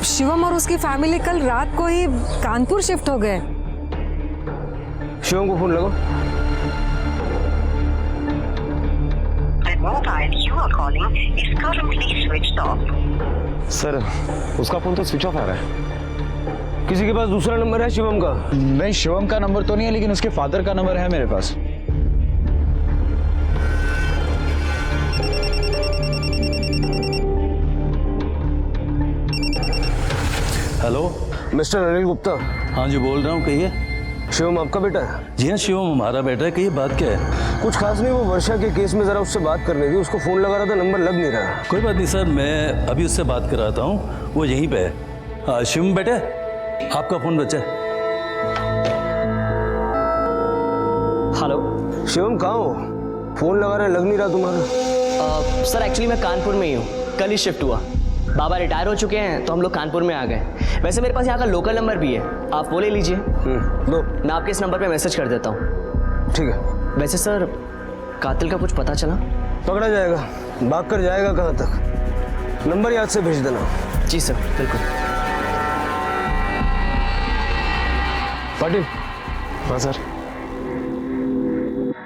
शिवम और उसकी फैमिली कल रात को ही कानपुर शिफ्ट हो गए। शिवम को फोन लगाओ। सर, उसका फोन तो स्विच ऑफ आ रहा है। किसी के पास दूसरा नंबर है शिवम का? नहीं, शिवम का नंबर तो नहीं है, लेकिन उसके फादर का नंबर है मेरे पास। Hello, mister Anil Gupta. हाँ जी, बोल रहा हूँ, कहिए। शिवम आपका बेटा है? जी हाँ, शिवम हमारा बेटा है। कहिए, बात क्या है? कुछ खास नहीं, वो वर्षा के केस में जरा उससे बात करनी थी। उसको फोन लगा रहा था, नंबर लग नहीं रहा। कोई बात नहीं सर, मैं अभी उससे बात कराता हूँ, वो यहीं पे है। हाँ, शिवम बेटे, आपका फोन बचा है। हेलो शिवम, कहाँ हो? फोन लगा रहे, लग नहीं रहा तुम्हारा। सर एक्चुअली मैं कानपुर में ही हूँ, कल ही शिफ्ट हुआ। बाबा रिटायर हो चुके हैं तो हम लोग कानपुर में आ गए। वैसे मेरे पास यहाँ का लोकल नंबर भी है, आप वो ले लीजिए। लो, मैं आपके इस नंबर पे मैसेज कर देता हूँ। ठीक है। वैसे सर, कातिल का कुछ पता चला? पकड़ा जाएगा, भाग कर जाएगा कहाँ तक। नंबर याद से भेज देना। जी सर, बिल्कुल। पाटिल। हाँ सर।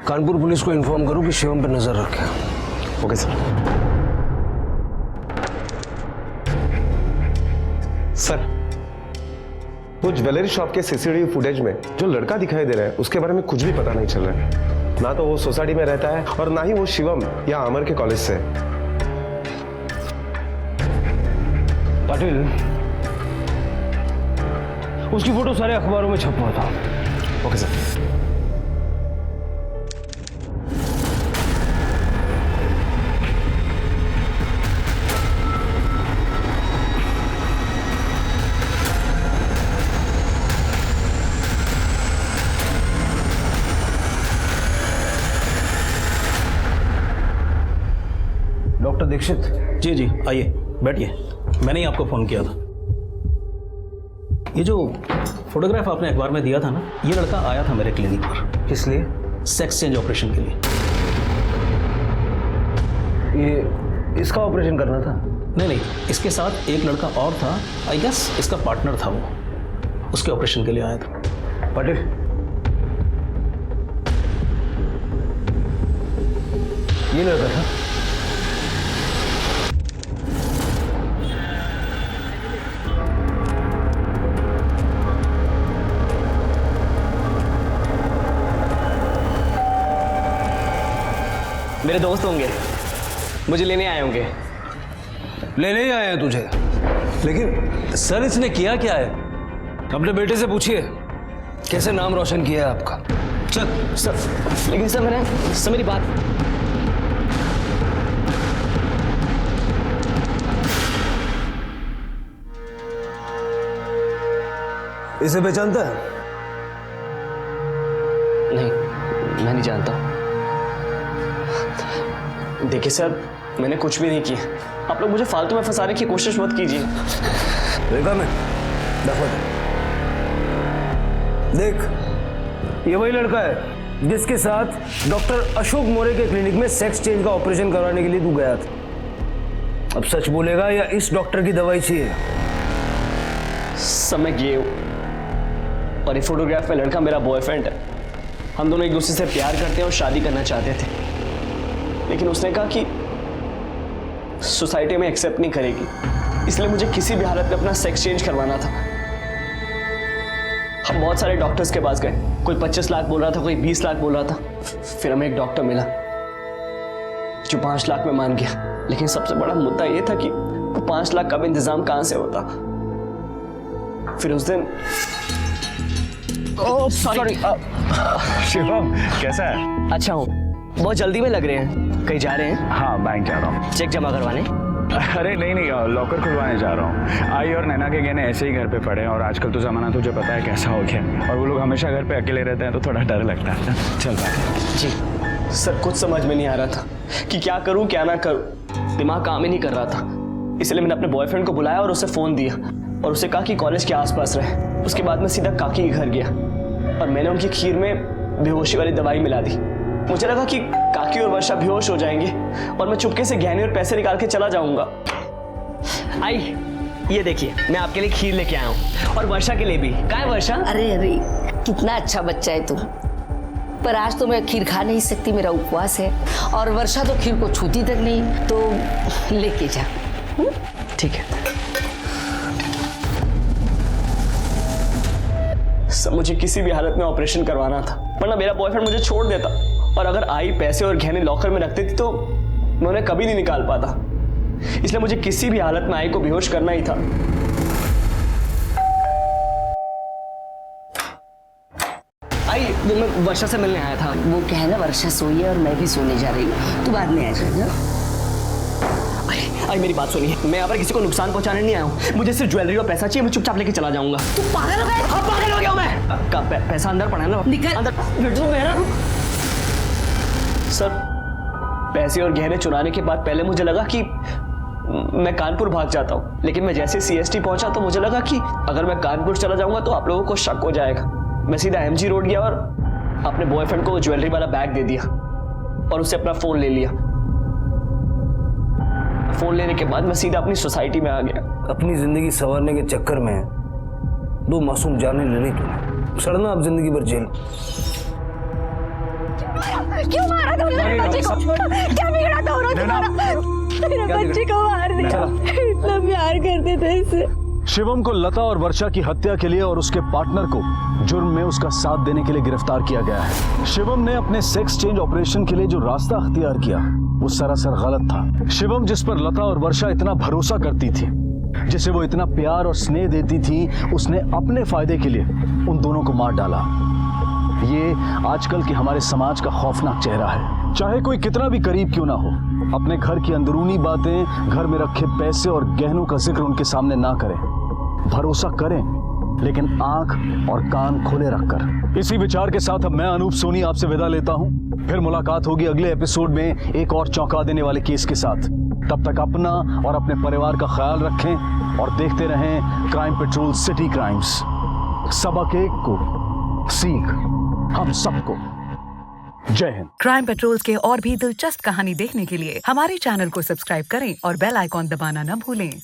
कानपुर पुलिस को इन्फॉर्म करो कि शिवम पर नजर रखें। Okay sir. सर, वो ज्वेलरी शॉप के CCTV फुटेज में जो लड़का दिखाई दे रहा है उसके बारे में कुछ भी पता नहीं चल रहा है। ना तो वो सोसाइटी में रहता है और ना ही वो शिवम या अमर के कॉलेज से। पाटिल, उसकी फोटो सारे अखबारों में छपा था। Okay sir. डॉक्टर दीक्षित। जी जी, आइए बैठिए। मैंने ही आपको फ़ोन किया था। ये जो फोटोग्राफ आपने अखबार में दिया था ना, ये लड़का आया था मेरे क्लिनिक पर। किस लिए? सेक्स चेंज ऑपरेशन के लिए। ये इसका ऑपरेशन करना था? नहीं नहीं, इसके साथ एक लड़का और था, आई गेस इसका पार्टनर था, वो उसके ऑपरेशन के लिए आया था। पाटिल, ये लड़का था? मेरे दोस्त होंगे, मुझे लेने आए होंगे। लेने ही आए हैं तुझे? लेकिन सर, इसने किया क्या है? अपने बेटे से पूछिए कैसे नाम रोशन किया है आपका। चल सर, लेकिन सर मेरी बात। इसे पहचानता है? नहीं, मैं नहीं जानता। देखिए सर, मैंने कुछ भी नहीं किया। आप लोग मुझे फालतू में फंसाने की कोशिश मत कीजिए। देखा मैं, देख, ये वही लड़का है जिसके साथ डॉक्टर अशोक मोरे के क्लिनिक में सेक्स चेंज का ऑपरेशन करवाने के लिए तू गया था। अब सच बोलेगा या इस डॉक्टर की दवाई चाहिए? सब मैं गे हूं और ये फोटोग्राफ में लड़का मेरा बॉयफ्रेंड है। हम दोनों एक दूसरे से प्यार करते हैं और शादी करना चाहते थे, लेकिन उसने कहा कि सोसाइटी में एक्सेप्ट नहीं करेगी, इसलिए मुझे किसी भी हालत में अपना सेक्स चेंज करवाना था। हम बहुत सारे डॉक्टर्स के पास गए, कोई 25 लाख बोल रहा था, कोई 20 लाख बोल रहा था। फिर हमें एक डॉक्टर मिला जो 5 लाख में मान गया, लेकिन सबसे बड़ा मुद्दा यह था कि 5 लाख का भी इंतजाम कहां से होता। फिर उस दिन सॉरी शिवम, कैसा है? अच्छा हूँ, बहुत जल्दी में लग रहे हैं, कहीं जा रहे हैं? हाँ, बैंक जा रहा हूँ। चेक जमा करवाने? अरे नहीं, लॉकर खुलवाने जा रहा हूँ। आई और नैना के गहने ऐसे ही घर पे पड़े हैं और आजकल तो जमाना तुझे पता है कैसा हो गया, और वो लोग हमेशा घर पे अकेले रहते हैं तो थोड़ा डर लगता है। चल बात। जी सर, कुछ समझ में नहीं आ रहा था कि क्या करूँ क्या ना करूँ, दिमाग काम ही नहीं कर रहा था। इसलिए मैंने अपने बॉयफ्रेंड को बुलाया और उसे फ़ोन दिया और उसे कहा कि कॉलेज के आसपास रहे। उसके बाद मैं सीधा काकी के घर गया और मैंने उनकी खीर में बेहोशी वाली दवाई मिला दी। मुझे लगा कि काकी और वर्षा बेहोश हो जाएंगे और मैं चुपके से गहने और पैसे निकाल के चला जाऊंगा। आई, ये देखिए, मैं आपके लिए खीर लेके आया हूँ और वर्षा के लिए भी। कहाँ है वर्षा? अरे कितना अच्छा बच्चा है तुम, पर आज तो मैं खीर खा नहीं सकती, मेरा उपवास है। और वर्षा तो खीर को छूती तक नहीं, तो लेके जा। ठीक है सर, मुझे किसी भी हालत में ऑपरेशन करवाना था, वरना मेरा बॉयफ्रेंड मुझे छोड़ देता। और अगर आई पैसे और गहने लॉकर में रखती थी तो मैं उन्हें कभी नहीं निकाल पाता। इसलिए मुझे किसी भी हालत में आई को बेहोश करना ही था। आई, वो मैं वर्षा से मिलने आया था। वो क्या है ना, वर्षा सोई है और मैं भी सोने जा रही हूँ, तू बाद में आ जाएगा। आई, मेरी बात सुनिए, मैं यहाँ पर किसी को नुकसान पहुंचाने नहीं आया हूँ। मुझे सिर्फ ज्वेलरी और पैसा चाहिए, मैं चुपचाप लेके चला जाऊंगा। तू पागल हो गया? हाँ, पागल हो गया हूँ मैं। पैसा अंदर पड़ा है ना, निकल अंदर। सर, पैसे और गहने चुराने के बाद पहले मुझे लगा कि मैं कानपुर भाग जाता हूँ, लेकिन मैं जैसे CST पहुंचा तो मुझे लगा कि अगर मैं कानपुर चला जाऊंगा तो आप लोगों को शक हो जाएगा। मैं सीधा MG रोड गया और अपने बॉयफ्रेंड को ज्वेलरी वाला बैग दे दिया और उससे अपना फोन ले लिया। फोन लेने के बाद मैं सीधा अपनी सोसाइटी में आ गया। अपनी जिंदगी संवारने के चक्कर में 2 मासूम जाने ले ली तूने, सड़ना अब जिंदगी भर जेल। क्यों मारा तुमने मेरे बच्चे को? क्या बिगड़ा था उन्होंने तुम्हारा? मेरे बच्चे को मार दिया, इतना प्यार करते थे इससे। शिवम को लता और वर्षा की हत्या के लिए और उसके पार्टनर को जुर्म में उसका साथ देने के लिए गिरफ्तार किया गया है। शिवम ने अपने सेक्स चेंज ऑपरेशन के लिए जो रास्ता अख्तियार किया वो सरासर गलत था। शिवम, जिस पर लता और वर्षा इतना भरोसा करती थी, जिसे वो इतना प्यार और स्नेह देती थी, उसने अपने फायदे के लिए उन दोनों को मार डाला। ये आजकल के हमारे समाज का खौफनाक चेहरा है। चाहे कोई कितना भी करीब क्यों ना हो, अपने घर की अंदरूनी बातें, घर में रखे पैसे और गहनों का जिक्र उनके सामने ना करें। भरोसा करें, लेकिन आंख और कान खोले रखकर। इसी विचार के साथ अब मैं अनूप सोनी आपसे विदा लेता हूं। फिर मुलाकात होगी अगले एपिसोड में एक और चौंका देने वाले केस के साथ। तब तक अपना और अपने परिवार का ख्याल रखें और देखते रहें क्राइम पेट्रोल सिटी क्राइम्स। सबक एक को सीख हम सबको। जय हिंद। क्राइम पेट्रोल्स के और भी दिलचस्प कहानी देखने के लिए हमारे चैनल को सब्सक्राइब करें और बेल आइकॉन दबाना न भूलें।